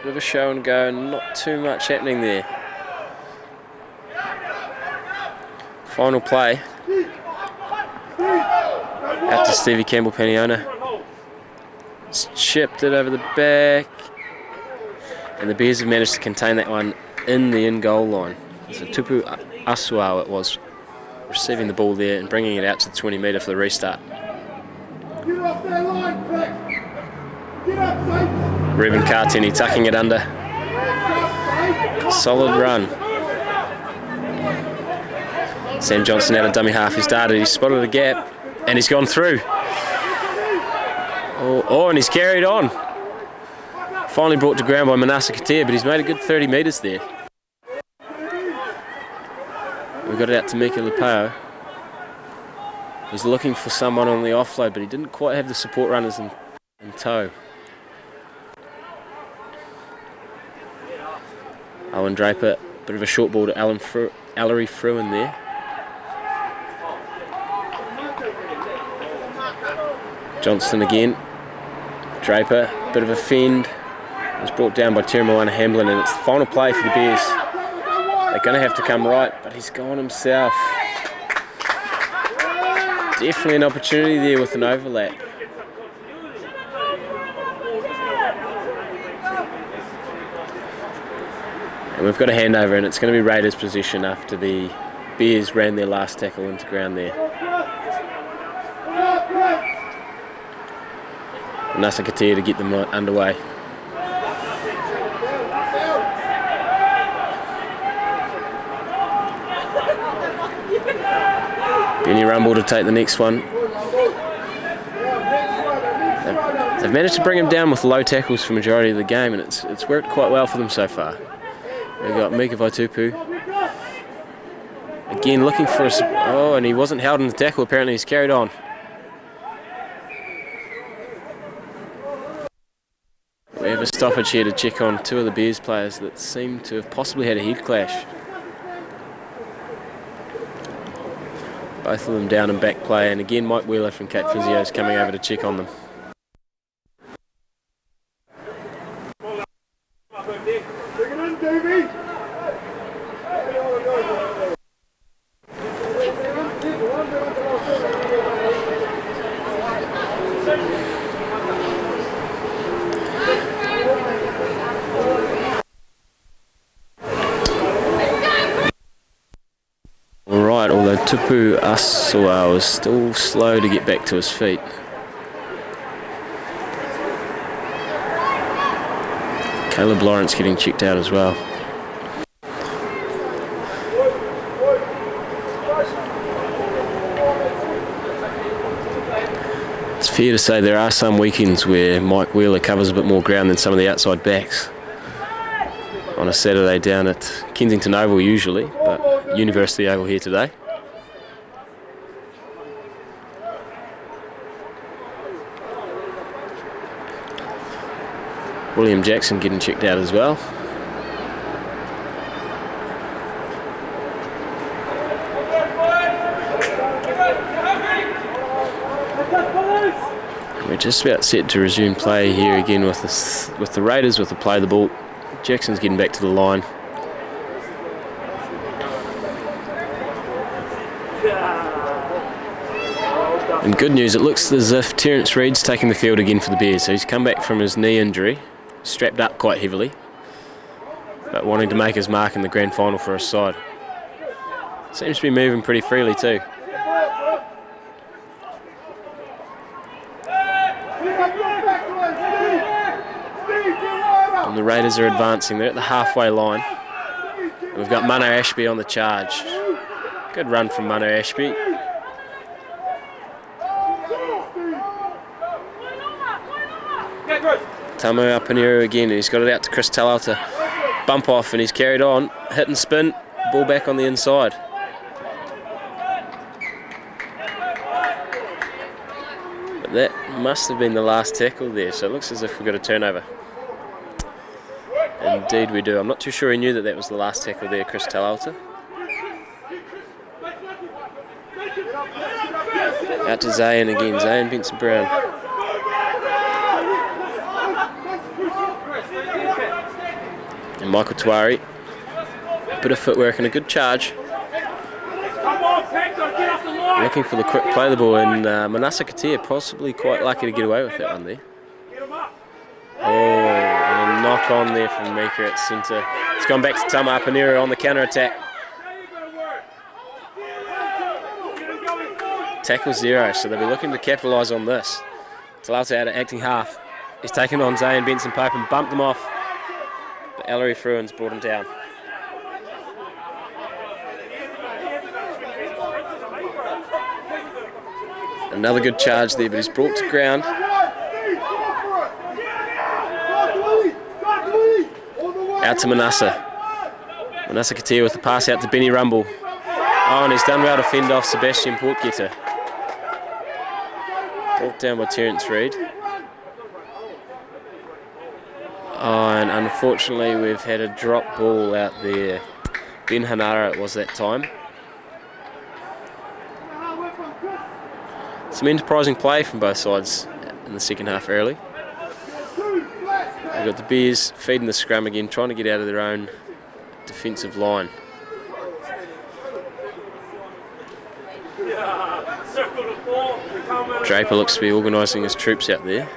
Bit of a show and go, not too much happening there. Final play. Out to Stevie Campbell-Peniona. He's chipped it over the back. And the Bears have managed to contain that one in the in-goal line. So Tupu Asuau it was, receiving the ball there and bringing it out to the 20 metre for the restart. Ruben Kartini tucking it under. Solid run. Sam Johnson out of dummy half. He's darted, he's spotted a gap, and he's gone through. Oh, and he's carried on. Finally brought to ground by Manasseh Katir, but he's made a good 30 metres there. We got it out to Mika Lupao. He's looking for someone on the offload, but he didn't quite have the support runners in tow. Owen Draper, bit of a short ball to Ellery Fruin there. Johnston again. Draper, bit of a fend. Was brought down by Tirimoana Hamblin, and it's the final play for the Bears. They're going to have to come right, but he's gone himself. Definitely an opportunity there with an overlap. And we've got a handover, and it's going to be Raiders' possession after the Bears ran their last tackle into ground there. Manasseh Katir to get them underway. Benny Rumble to take the next one. They've managed to bring him down with low tackles for the majority of the game, and it's worked quite well for them so far. We've got Mika Vaitupu Again, looking for a... Oh, and he wasn't held in the tackle. Apparently he's carried on. We have a stoppage here to check on two of the Bears players that seem to have possibly had a head clash. Both of them down in back play, and again Mike Wheeler from Cape Physio is coming over to check on them. Alright, although Tupu Asawa was still slow to get back to his feet. Caleb Lawrence getting checked out as well. It's fair to say there are some weekends where Mike Wheeler covers a bit more ground than some of the outside backs. On a Saturday down at Kensington Oval usually, but University Oval here today. William Jackson getting checked out as well. We're just about set to resume play here again with the Raiders with the play the ball. Jackson's getting back to the line. And good news, it looks as if Terence Reid's taking the field again for the Bears. So he's come back from his knee injury, strapped up quite heavily, but wanting to make his mark in the grand final for his side. Seems to be moving pretty freely too. And the Raiders are advancing. They're at the halfway line. And we've got Mano Ashby on the charge. Good run from Mano Ashby. Tamu Apaniru again, and he's got it out to Chris Tallal to bump off, and he's carried on, hit and spin, ball back on the inside. But that must have been the last tackle there, so it looks as if we've got a turnover. Indeed we do. I'm not too sure he knew that that was the last tackle there, Chris Tallal. Out to Zayn again, Zayn Benson Brown. And Michael Tuari, a bit of footwork and a good charge. Looking for the quick play the ball, and Manasa Katia possibly quite lucky to get away with that one there. Oh, and a knock on there from Mika at centre. It's gone back to Tama Apaniru on the counter attack. Tackle 0, so they'll be looking to capitalise on this. Talata out of acting half. He's taken on Zay and Benson Pope and bumped them off. But Ellery Fruins brought him down. Another good charge there, but he's brought to ground. Out to Manasa. Manasa Katia with the pass out to Benny Rumble. Oh, and he's done well to fend off Sebastian Portgetter. Brought down by Terence Reid. Oh, and unfortunately we've had a drop ball out there. Ben Hanara it was that time. Some enterprising play from both sides in the second half early. We've got the Bears feeding the scrum again, trying to get out of their own defensive line. Draper looks to be organising his troops out there.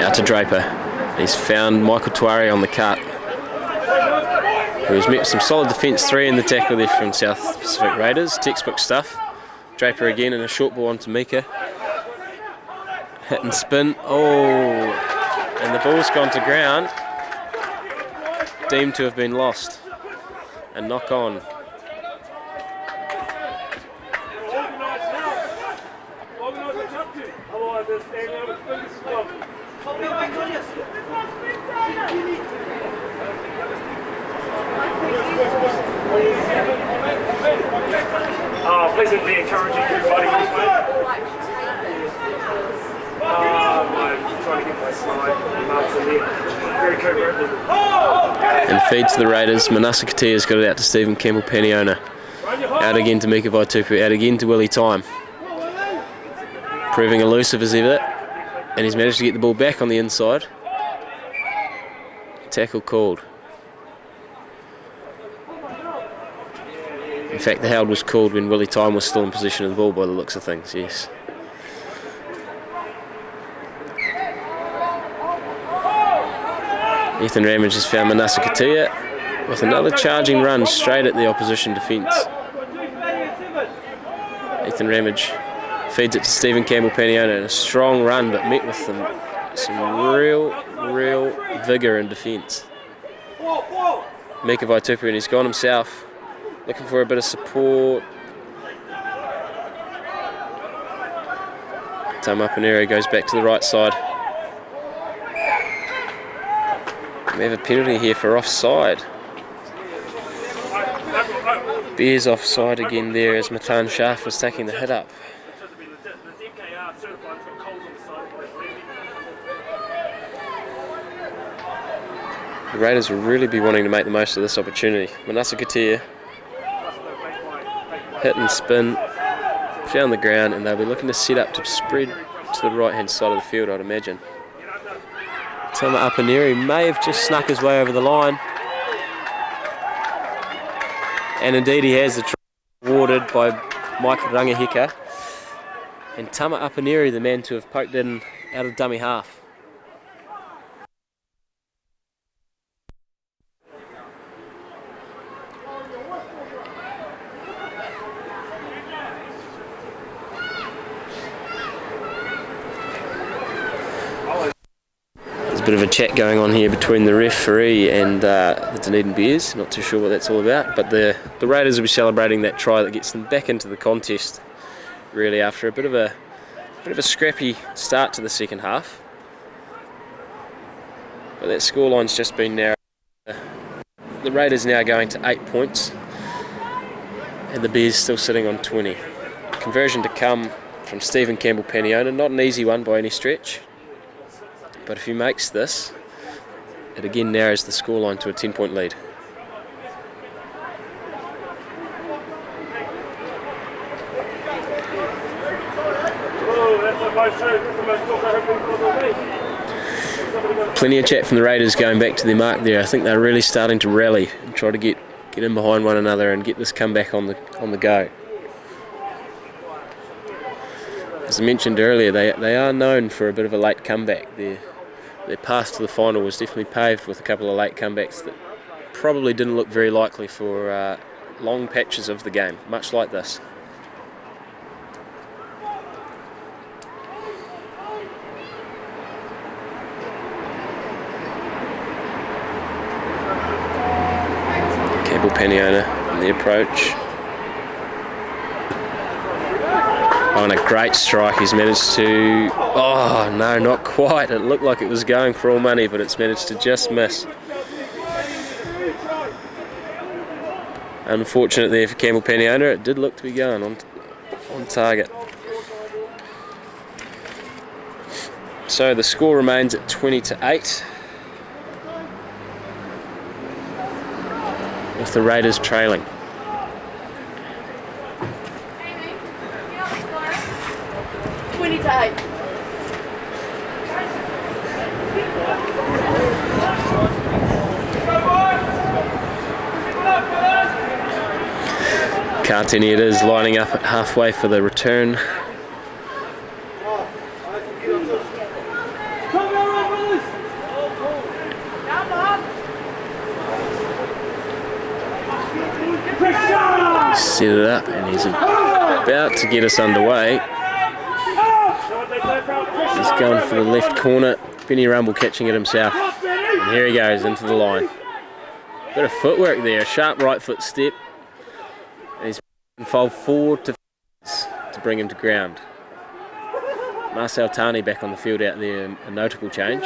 Out to Draper. He's found Michael Tuari on the cut, who's met with some solid defence, 3 in the tackle there from South Pacific Raiders. Textbook stuff. Draper again and a short ball onto Mika. Hit and spin. Oh, and the ball's gone to ground. Deemed to have been lost. And knock on. Pleasantly encouraging everybody this way. I'm trying to get my slide. Marks in there. Very covertly. And feed to the Raiders. Manasa Katia's got it out to Stephen Campbell-Paniona. Out again to Mika Vaitupu. Out again to Willie Time. Proving elusive as ever. And he's managed to get the ball back on the inside. Tackle called. In fact, the held was called when Willie Time was still in possession of the ball by the looks of things, yes. Ethan Ramage has found Manasa Katia with another charging run straight at the opposition defence. Ethan Ramage feeds it to Stephen Campbell-Paniona in a strong run, but met with some real vigour in defence. Mika Vaitupu, and he's gone himself, looking for a bit of support. Tamapanera goes back to the right side. We have a penalty here for offside. Bears offside again there as Matan Shaf was taking the hit up. The Raiders will really be wanting to make the most of this opportunity. Manasa Katia hit and spin, found the ground, and they'll be looking to set up to spread to the right hand side of the field, I'd imagine. Tama Apaneri may have just snuck his way over the line. And indeed he has, the try awarded by Mike Rangahika. And Tama Apaneri, the man to have poked in out of dummy half. There's a bit of a chat going on here between the referee and the Dunedin Bears. Not too sure what that's all about, but the Raiders will be celebrating that try that gets them back into the contest, really, after a bit of a scrappy start to the second half. But that scoreline's just been narrowed. The Raiders now going to 8 points, and the Bears still sitting on 20. Conversion to come from Stephen Campbell-Paniona, not an easy one by any stretch. But if he makes this, it again narrows the scoreline to a 10-point lead. Plenty of chat from the Raiders going back to their mark there. I think they're really starting to rally and try to get in behind one another and get this comeback on the go. As I mentioned earlier, they are known for a bit of a late comeback. Their path to the final was definitely paved with a couple of late comebacks that probably didn't look very likely for long patches of the game, much like this. Campbell-Paniona in the approach. On a great strike, he's managed to... Oh, no, not quite. It looked like it was going for all money, but it's managed to just miss. Unfortunate there for Campbell-Paniona. It did look to be going on target. So the score remains at 20-8. With the Raiders trailing. Kartini it is, lining up at halfway for the return. Set it up, and he's about to get us underway. He's going for the left corner. Benny Rumble catching it himself. And here he goes into the line. Bit of footwork there, a sharp right foot step. And he's fold forward to bring him to ground. Marcel Tani back on the field out there, a notable change.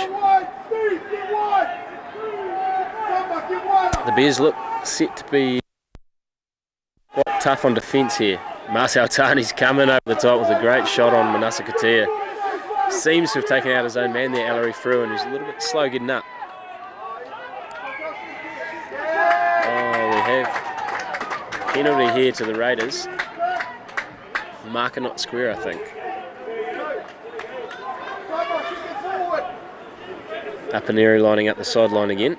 The Bears look set to be quite tough on defence here. Marcel Tani's coming over the top with a great shot on Manasa Katea. Seems to have taken out his own man there, Ellery Fruin, who's a little bit slow getting up. Oh, we have penalty here to the Raiders. Marker not square, I think. Apineri lining up the sideline again.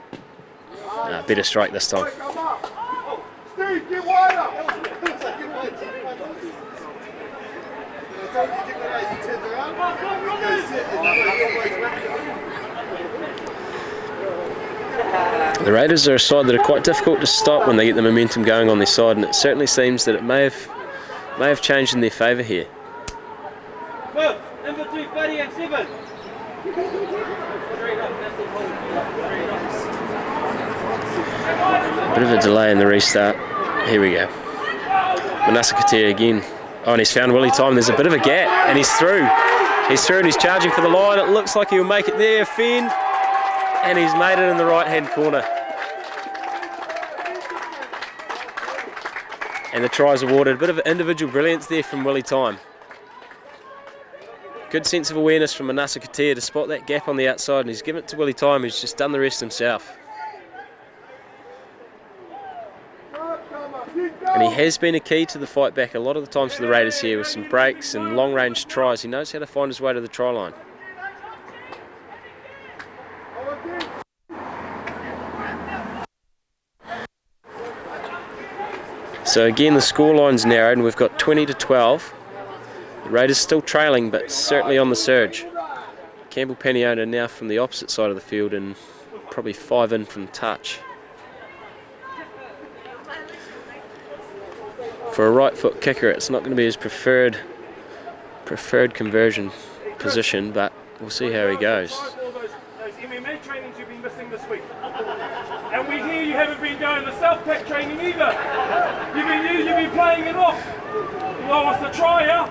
Better strike this time. The Raiders are a side that are quite difficult to stop when they get the momentum going on their side, and it certainly seems that it may have changed in their favour here. Bit of a delay in the restart. Here we go. Manasa Katea again. Oh, and he's found Willie Time. There's a bit of a gap, and he's through. He's through and he's charging for the line. It looks like he'll make it there. Fend. And he's made it in the right-hand corner. And the try's awarded. A bit of individual brilliance there from Willie Time. Good sense of awareness from Manasa Katea to spot that gap on the outside, and he's given it to Willie Time, who's just done the rest himself. And he has been a key to the fight back a lot of the times for the Raiders here with some breaks and long-range tries. He knows how to find his way to the try line. So again, the scoreline's narrowed and we've got 20-12. The Raiders still trailing, but certainly on the surge. Campbell Paniona now from the opposite side of the field and probably 5 in from touch. For a right foot kicker, it's not going to be his preferred conversion position, but we'll see how he goes. Those MMA trainings you've been missing this week. And we hear you haven't been doing the self-pack training either. You've been playing it off. Well, what's the try, yeah?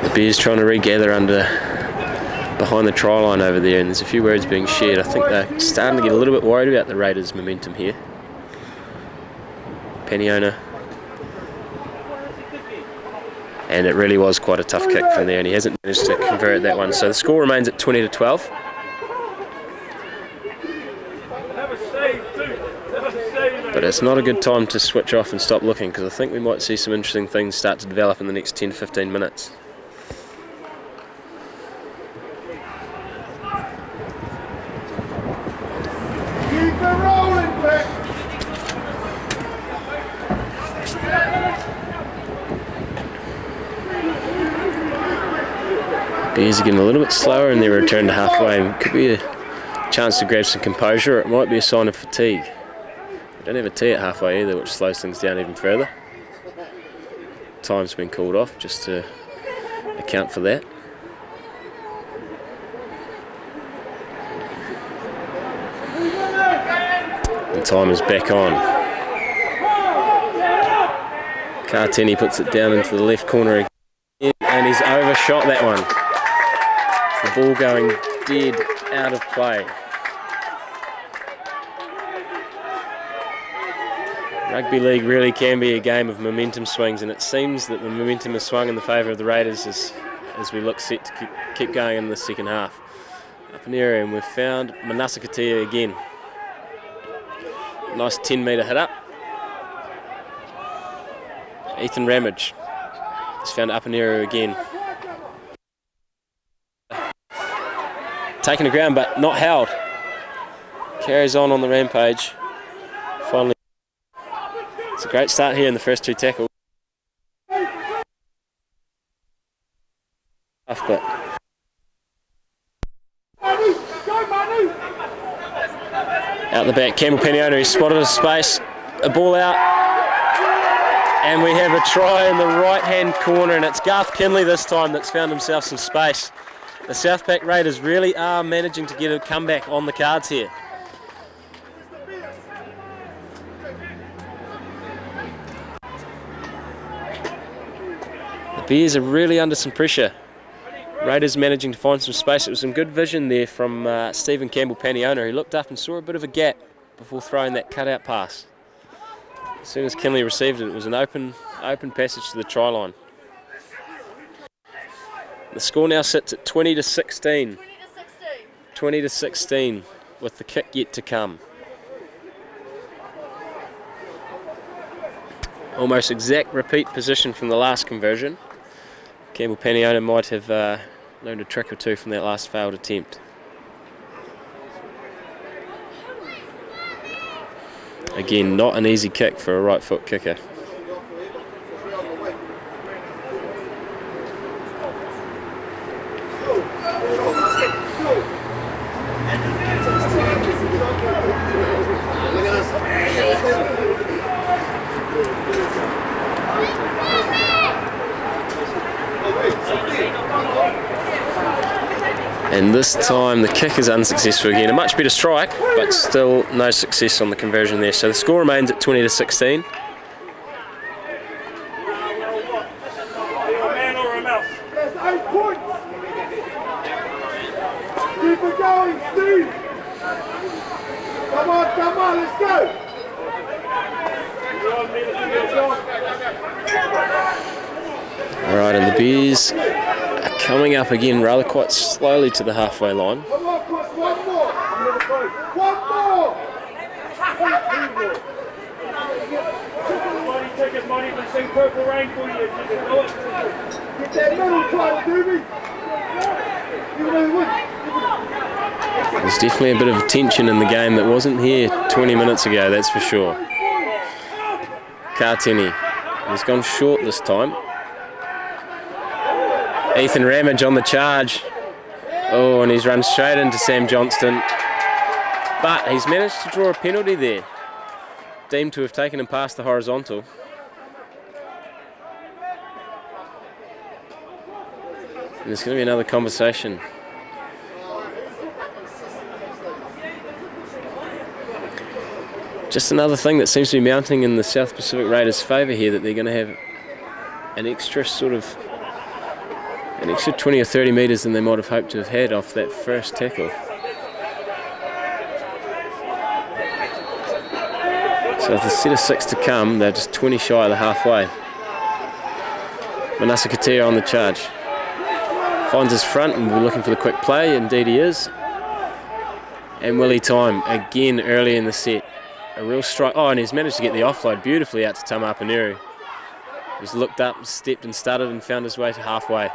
The Bears trying to regather behind the try line over there, and there's a few words being shared. I think they're starting to get a little bit worried about the Raiders' momentum here. Paniona. And it really was quite a tough kick from there, and he hasn't managed to convert that one. So the score remains at 20-12. But it's not a good time to switch off and stop looking, because I think we might see some interesting things start to develop in the next 10-15 minutes. Bears are getting a little bit slower in their return to halfway. Could be a chance to grab some composure, or it might be a sign of fatigue. We don't have a tee at halfway either, which slows things down even further. Time's been called off just to account for that. And time is back on. Kartini puts it down into the left corner again, and he's overshot that one. The ball going dead out of play. Rugby league really can be a game of momentum swings, and it seems that the momentum has swung in the favour of the Raiders as we look set to keep going in the second half. Up in the area, and we've found Manasa Katea again. Nice 10-metre hit up. Ethan Ramage has found up in the area again. Taken to ground but not held. Carries on the rampage. Finally, it's a great start here in the first two tackles. Tough, but out the back, Campbell Paniona, he spotted a space, a ball out, and we have a try in the right-hand corner, and it's Garth Kinley this time that's found himself some space. The South Pack Raiders really are managing to get a comeback on the cards here. Bears are really under some pressure. Raiders managing to find some space. It was some good vision there from Stephen Campbell-Paniona. He looked up and saw a bit of a gap before throwing that cutout pass. As soon as Kinley received it, it was an open passage to the try line. The score now sits at 20-16. 20-16 with the kick yet to come. Almost exact repeat position from the last conversion. Campbell-Paniona might have learned a trick or two from that last failed attempt. Again, not an easy kick for a right foot kicker. And this time the kick is unsuccessful again. A much better strike, but still no success on the conversion there. So the score remains at 20-16. Man or a mouse? There's 8 points! Keep it going, Steve! Come on, let's go! Alright, and the Bears are coming up again rather quite slowly to the halfway line. Come on, push one more! One more! Money, ticket money, but sing Purple Rain for you. You can do it. Get that middle try to do me! Even though he wins. There's definitely a bit of tension in the game that wasn't here 20 minutes ago, that's for sure. Kartini, he's gone short this time. Ethan Ramage on the charge. Oh, and he's run straight into Sam Johnston. But he's managed to draw a penalty there. Deemed to have taken him past the horizontal. And there's going to be another conversation. Just another thing that seems to be mounting in the South Pacific Raiders' favour here, that they're going to have an extra 20 or 30 metres than they might have hoped to have had off that first tackle. So with a set of 6 to come, they're just 20 shy of the halfway. Manasa Katia on the charge. Finds his front and we're looking for the quick play, indeed he is. And Willie Time again early in the set. A real strike. Oh, and he's managed to get the offload beautifully out to Tamapanuru. He's looked up, stepped and started and found his way to halfway.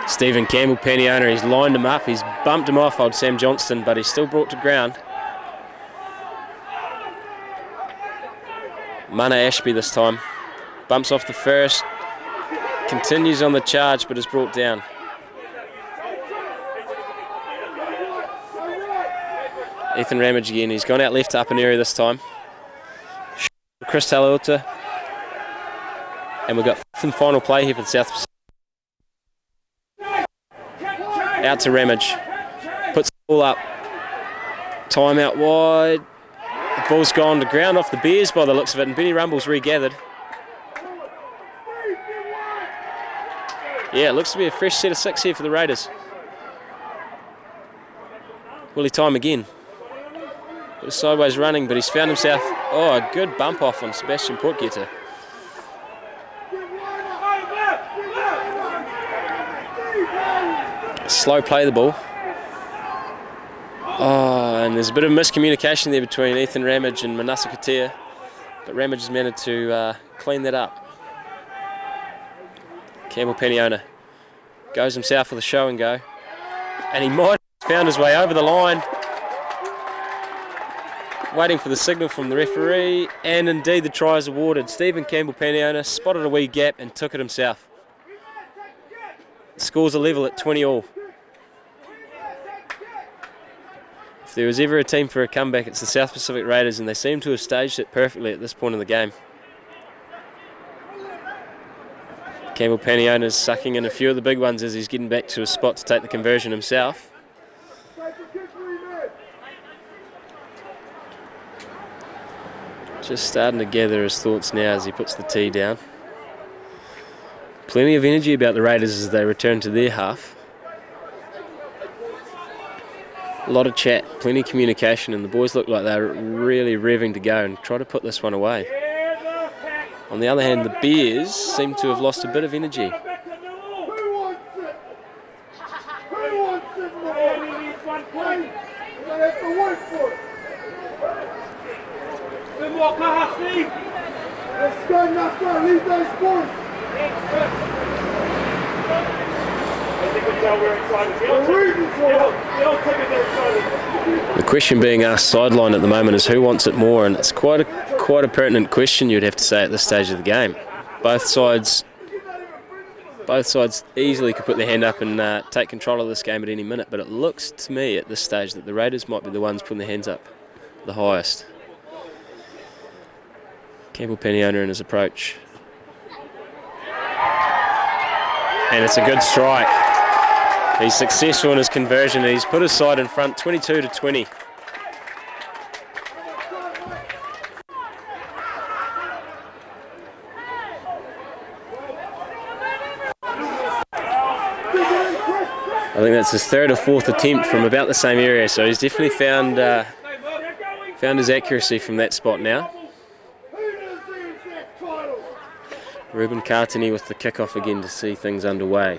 Stephen Campbell-Paniona, he's lined him up, he's bumped him off old Sam Johnston, but he's still brought to ground. Mana Ashby this time. Bumps off the first, continues on the charge but is brought down. Ethan Ramage again, he's gone out left to upper area this time. Chris Talauta. And we've got fifth and final play here for the South Pacific. Out to Ramage. Puts the ball up. Time out wide. The ball's gone to ground off the Bears by the looks of it, and Benny Rumble's regathered. Yeah, it looks to be a fresh set of 6 here for the Raiders. Willie Time again. Bit of sideways running, but he's found himself, oh, a good bump off on Sebastian Portgetter. Slow play the ball. Oh, and there's a bit of miscommunication there between Ethan Ramage and Manasa Katia, but Ramage has managed to clean that up. Campbell-Paniona goes himself for the show and go, and he might have found his way over the line. Waiting for the signal from the referee, and indeed the try is awarded. Stephen Campbell-Paniona spotted a wee gap and took it himself. The scores are level at 20-all. If there was ever a team for a comeback, it's the South Pacific Raiders, and they seem to have staged it perfectly at this point in the game. Campbell-Paniona's sucking in a few of the big ones as he's getting back to a spot to take the conversion himself. Just starting to gather his thoughts now as he puts the tee down. Plenty of energy about the Raiders as they return to their half. A lot of chat, plenty of communication, and the boys look like they're really revving to go and try to put this one away. On the other hand, the Bears seem to have lost a bit of energy. Who wants it? Who wants it more? They have to work for it. Good more class, Steve. Let's go, Nasta. Lead those boys. As you can tell, we're excited. We're rooting for it. The old tickets are excited. The question being asked sideline at the moment is who wants it more, and it's quite a pertinent question, you'd have to say, at this stage of the game. Both sides easily could put their hand up and take control of this game at any minute, but it looks to me at this stage that the Raiders might be the ones putting their hands up the highest. Campbell Peniona in his approach. And it's a good strike. He's successful in his conversion, and he's put his side in front 22-20. I think that's his third or fourth attempt from about the same area, so he's definitely found his accuracy from that spot now. Ruben Cartini with the kickoff again to see things underway.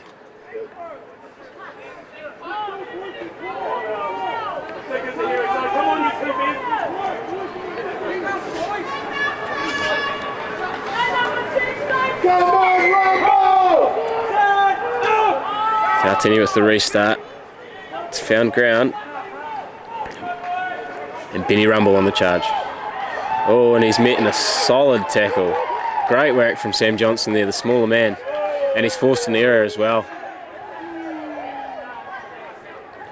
Cartini with the restart. It's found ground. And Benny Rumble on the charge. Oh, and he's met in a solid tackle. Great work from Sam Johnson there, the smaller man. And he's forced an error as well.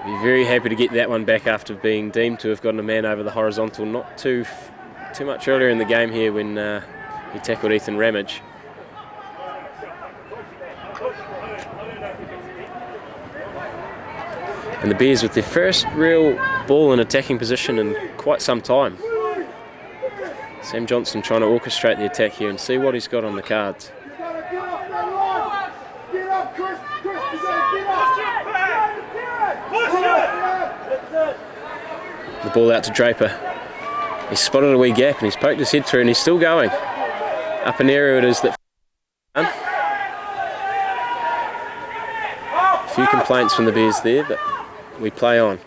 Be very happy to get that one back after being deemed to have gotten a man over the horizontal not too much earlier in the game here when he tackled Ethan Ramage. And the Bears with their first real ball in attacking position in quite some time. Sam Johnson trying to orchestrate the attack here and see what he's got on the cards. The ball out to Draper. He's spotted a wee gap and he's poked his head through and he's still going. Up an area it is that... A few complaints from the Bears there, but we play on.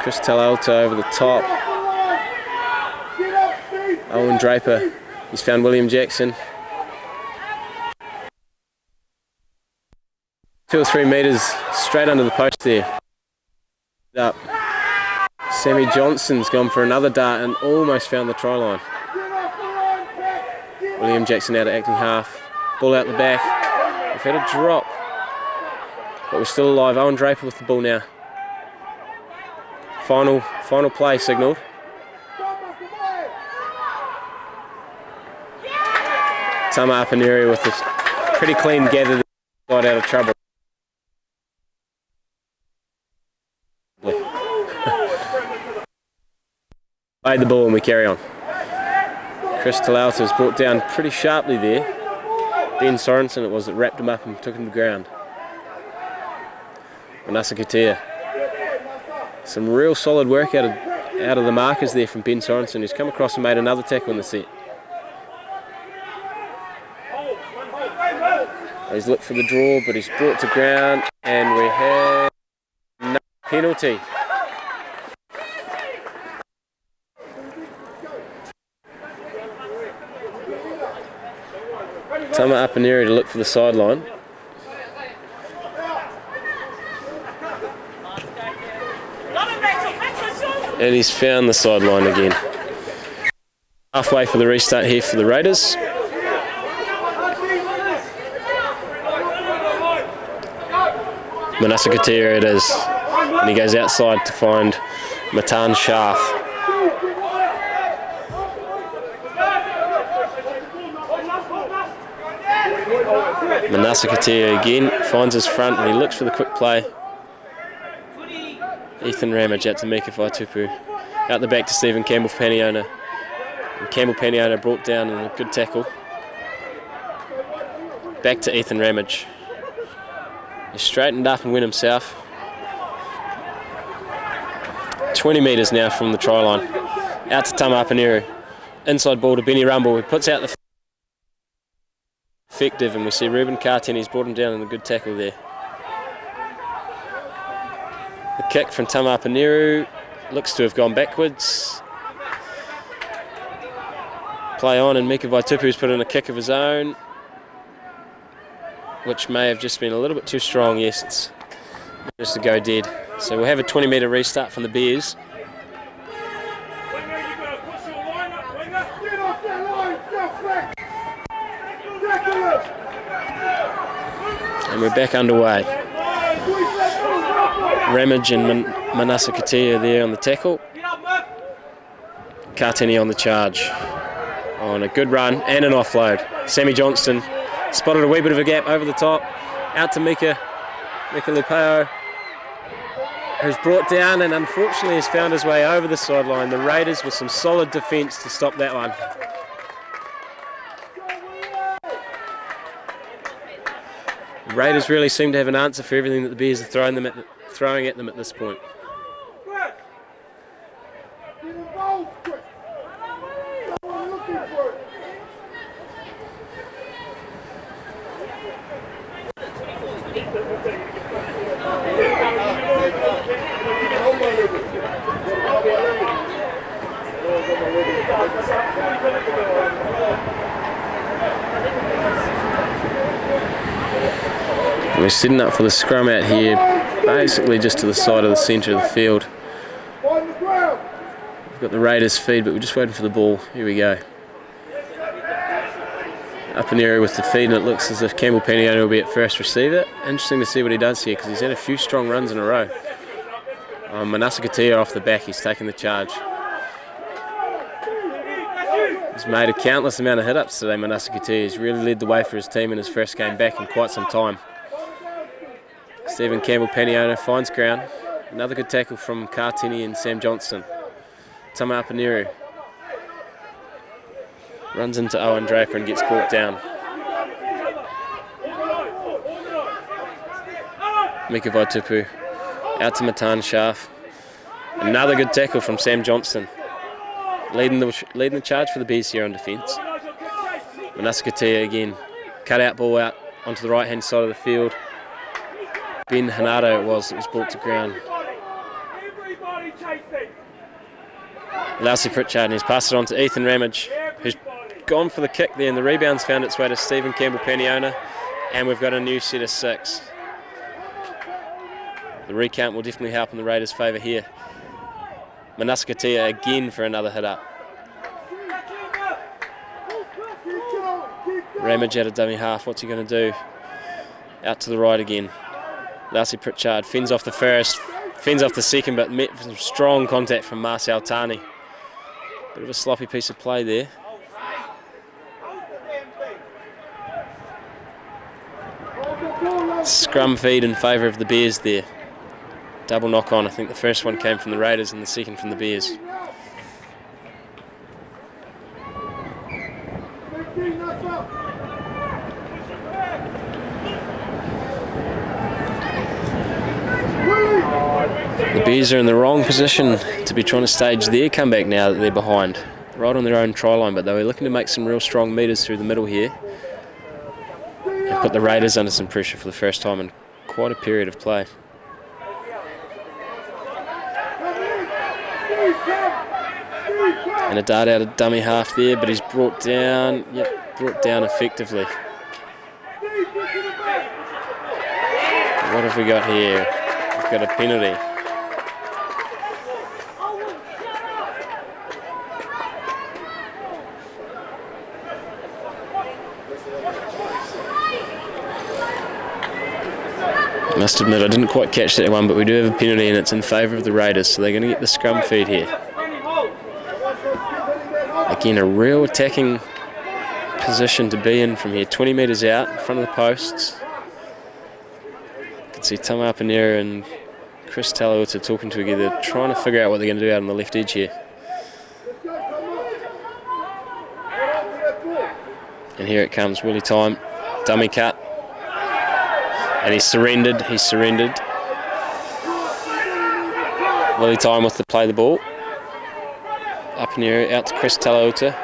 Chris Talalta over the top. Owen Draper, he's found William Jackson. 2 or 3 metres straight under the post there. Up. Sammy Johnson's gone for another dart and almost found the try line. William Jackson out of acting half. Ball out the back. We've had a drop, but we're still alive. Owen Draper with the ball now. Final play signalled. Tama Apaneri with this pretty clean gather, got out of trouble. Played the ball and we carry on. Chris Talalta is brought down pretty sharply there. Ben Sorensen it was that wrapped him up and took him to the ground. Manasa Katia. Some real solid work out of the markers there from Ben Sorensen, who's come across and made another tackle in the set. He's looked for the draw, but he's brought to ground, and we have no penalty. Tama Apaneri to look for the sideline. And he's found the sideline again. Halfway for the restart here for the Raiders. Manasa Katia it is, and he goes outside to find Matan Sharf. Manasa Katia again finds his front and he looks for the quick play. Ethan Ramage out to Mika Vaitupu. Out the back to Stephen Campbell Paniona. And Campbell Paniota brought down in a good tackle. Back to Ethan Ramage. He straightened up and went himself. 20 metres now from the try line. Out to Tamapaniru. Inside ball to Benny Rumble, who puts out the effective, and we see Ruben Cartini's brought him down in a good tackle there. The kick from Tamapaniru looks to have gone backwards. Play on, and Mika Vaitupu's put in a kick of his own, which may have just been a little bit too strong. Yes, it's just to go dead. So we'll have a 20 metre restart from the Bears. And we're back underway. Ramage and Manasa Katia there on the tackle. Kartini on the charge. On a good run and an offload. Sammy Johnston spotted a wee bit of a gap over the top. Out to Mika Lupao, who's brought down and unfortunately has found his way over the sideline. The Raiders with some solid defence to stop that one. The Raiders really seem to have an answer for everything that the Bears are throwing at them at this point. We're setting up for the scrum out here, basically just to the side of the centre of the field. We've got the Raiders feed, but we're just waiting for the ball. Here we go. Up an area with the feed, and it looks as if Campbell Paniota will be at first receiver. Interesting to see what he does here, because he's had a few strong runs in a row. Manasa Katia off the back, he's taking the charge. He's made a countless amount of hit-ups today, Manasa Katia. He's really led the way for his team in his first game back in quite some time. Stephen Campbell Paniota finds ground. Another good tackle from Kartini and Sam Johnston. Tama Apaniru runs into Owen Draper and gets brought down. Mika Vaitupu out to Matan Sharf. Another good tackle from Sam Johnston. Leading the charge for the Bees here on defence. Manasa Katia again. Cut out ball out onto the right hand side of the field. Ben Hanato it was brought to ground. Lousy Pritchard, and he's passed it on to Ethan Ramage, who's gone for the kick there, and the rebound's found its way to Stephen Campbell Paniota, and we've got a new set of 6. The recount will definitely help in the Raiders' favour here. Manasa Katia again for another hit up. Ramage out of dummy half, what's he going to do? Out to the right again. Lousy Pritchard fends off the first, fends off the second, but met some strong contact from Marcel Tani. Bit of a sloppy piece of play there. Scrum feed in favour of the Bears there. Double knock on. I think the first one came from the Raiders and the second from the Bears. The Bears are in the wrong position to be trying to stage their comeback now that they're behind. Right on their own try line, but they were looking to make some real strong metres through the middle here and put the Raiders under some pressure for the first time in quite a period of play. And a dart out of dummy half there, but he's brought down, brought down effectively. What have we got here? We've got a penalty. I must admit I didn't quite catch that one, but we do have a penalty and it's in favour of the Raiders, so they're going to get the scrum feed here. Again, a real attacking position to be in from here, 20 metres out in front of the posts. You can see Tama Apaniru and Chris Talauta talking together, trying to figure out what they're going to do out on the left edge here. And here it comes, Willie Time, dummy cut. And he's surrendered. Willie Time with the play the ball. Up in the air, out to Chris Talauta.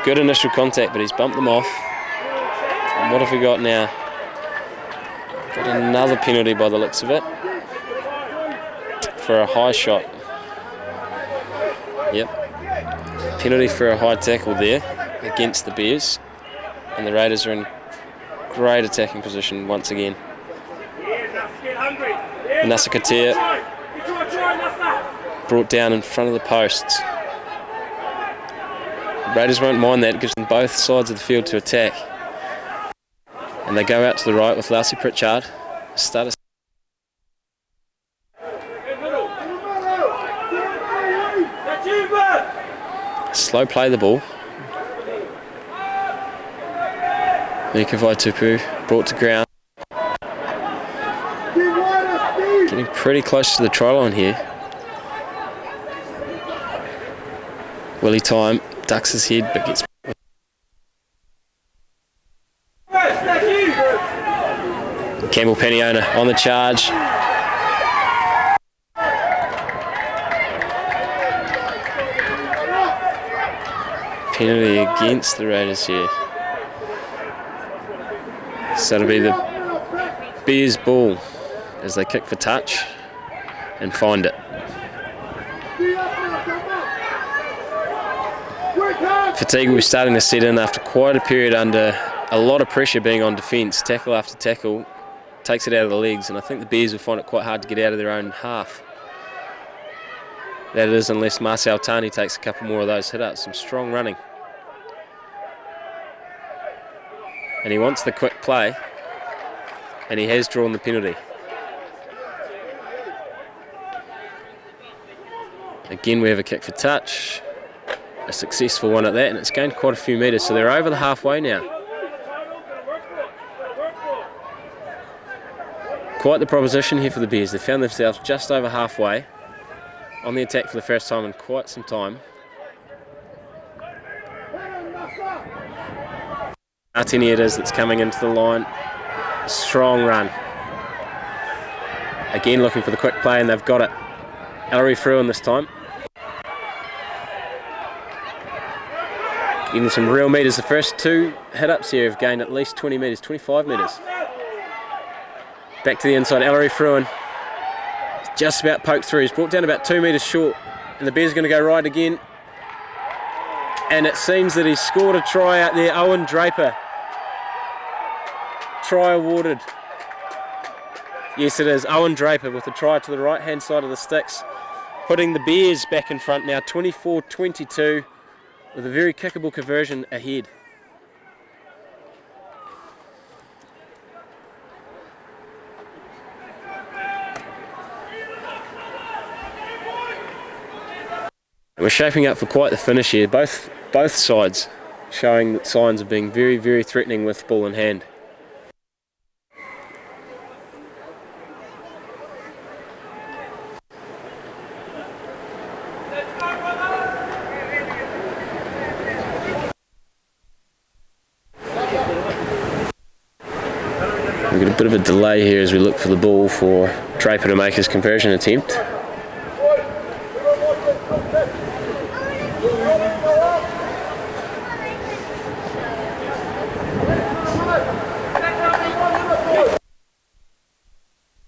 Good initial contact, but he's bumped them off. And what have we got now? Got another penalty by the looks of it. For a high shot. Yep. Penalty for a high tackle there against the Bears. And the Raiders are in great attacking position once again. Nasa Katia brought down in front of the posts. The Raiders won't mind that, it gives them both sides of the field to attack. And they go out to the right with Lassie Pritchard. Starter. Slow play the ball. Mika Vaitupu brought to ground. Getting pretty close to the try line here. Willie Time ducks his head but gets... Campbell Paniona on the charge. Penalty against the Raiders here. So it'll be the Bears ball as they kick for touch and find it. Fatigue was starting to set in after quite a period under a lot of pressure being on defence. Tackle after tackle takes it out of the legs, and I think the Bears will find it quite hard to get out of their own half. That is, unless Marcel Tani takes a couple more of those hit-ups. Some strong running. And he wants the quick play, and he has drawn the penalty. Again, we have a kick for touch. A successful one at that, and it's gained quite a few metres, so they're over the halfway now. Quite the proposition here for the Bears. They found themselves just over halfway on the attack for the first time in quite some time. Martini it is that's coming into the line. Strong run. Again looking for the quick play, and they've got it. Ellery Fruin this time. Getting some real metres. The first two hit-ups here have gained at least 20 metres, 25 metres. Back to the inside, Ellery Fruin. Just about poked through. He's brought down about 2 metres short, and the Bears are going to go right again. And it seems that he's scored a try out there. Owen Draper. Try awarded. Yes, it is. Owen Draper with a try to the right-hand side of the sticks, putting the Bears back in front now, 24-22, with a very kickable conversion ahead. We're shaping up for quite the finish here. Both sides showing that signs of being very, very threatening with ball in hand. We've got a bit of a delay here as we look for the ball for Draper to make his conversion attempt.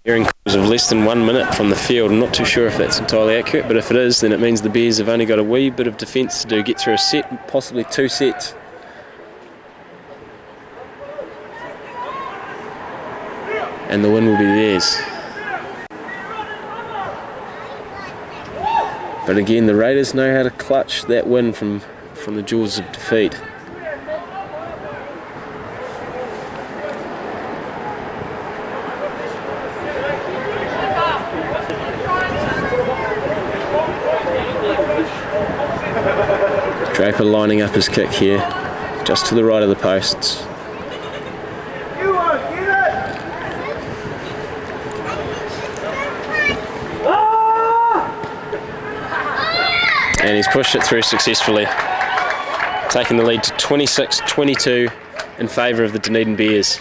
Hearing calls of less than 1 minute from the field. I'm not too sure if that's entirely accurate, but if it is, then it means the Bears have only got a wee bit of defence to do, get through a set, possibly 2 sets. And the win will be theirs. But again, the Raiders know how to clutch that win from the jaws of defeat. Draper lining up his kick here, just to the right of the posts. And he's pushed it through successfully. taking the lead to 26-22 in favour of the Dunedin Bears.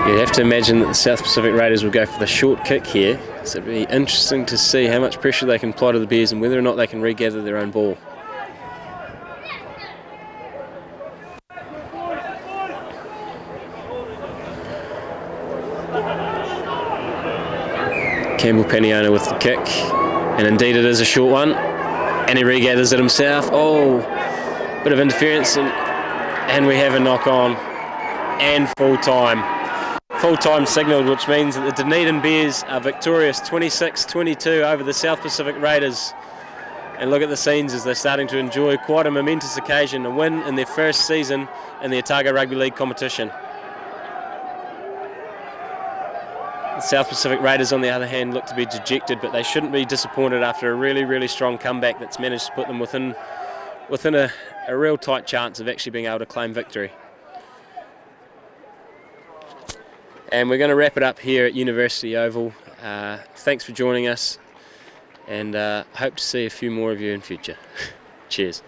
You'd have to imagine that the South Pacific Raiders will go for the short kick here, so it'll be interesting to see how much pressure they can apply to the Bears and whether or not they can regather their own ball. Campbell Paniona with the kick, and indeed it is a short one, and he regathers it himself. Oh, bit of interference, and we have a knock on and full time. Full time signalled, which means that the Dunedin Bears are victorious 26-22 over the South Pacific Raiders. And look at the scenes as they're starting to enjoy quite a momentous occasion, a win in their first season in the Otago Rugby League competition. The South Pacific Raiders, on the other hand, look to be dejected, but they shouldn't be disappointed after a really, really strong comeback that's managed to put them within a real tight chance of actually being able to claim victory. And we're going to wrap it up here at University Oval. Thanks for joining us, and hope to see a few more of you in future. Cheers.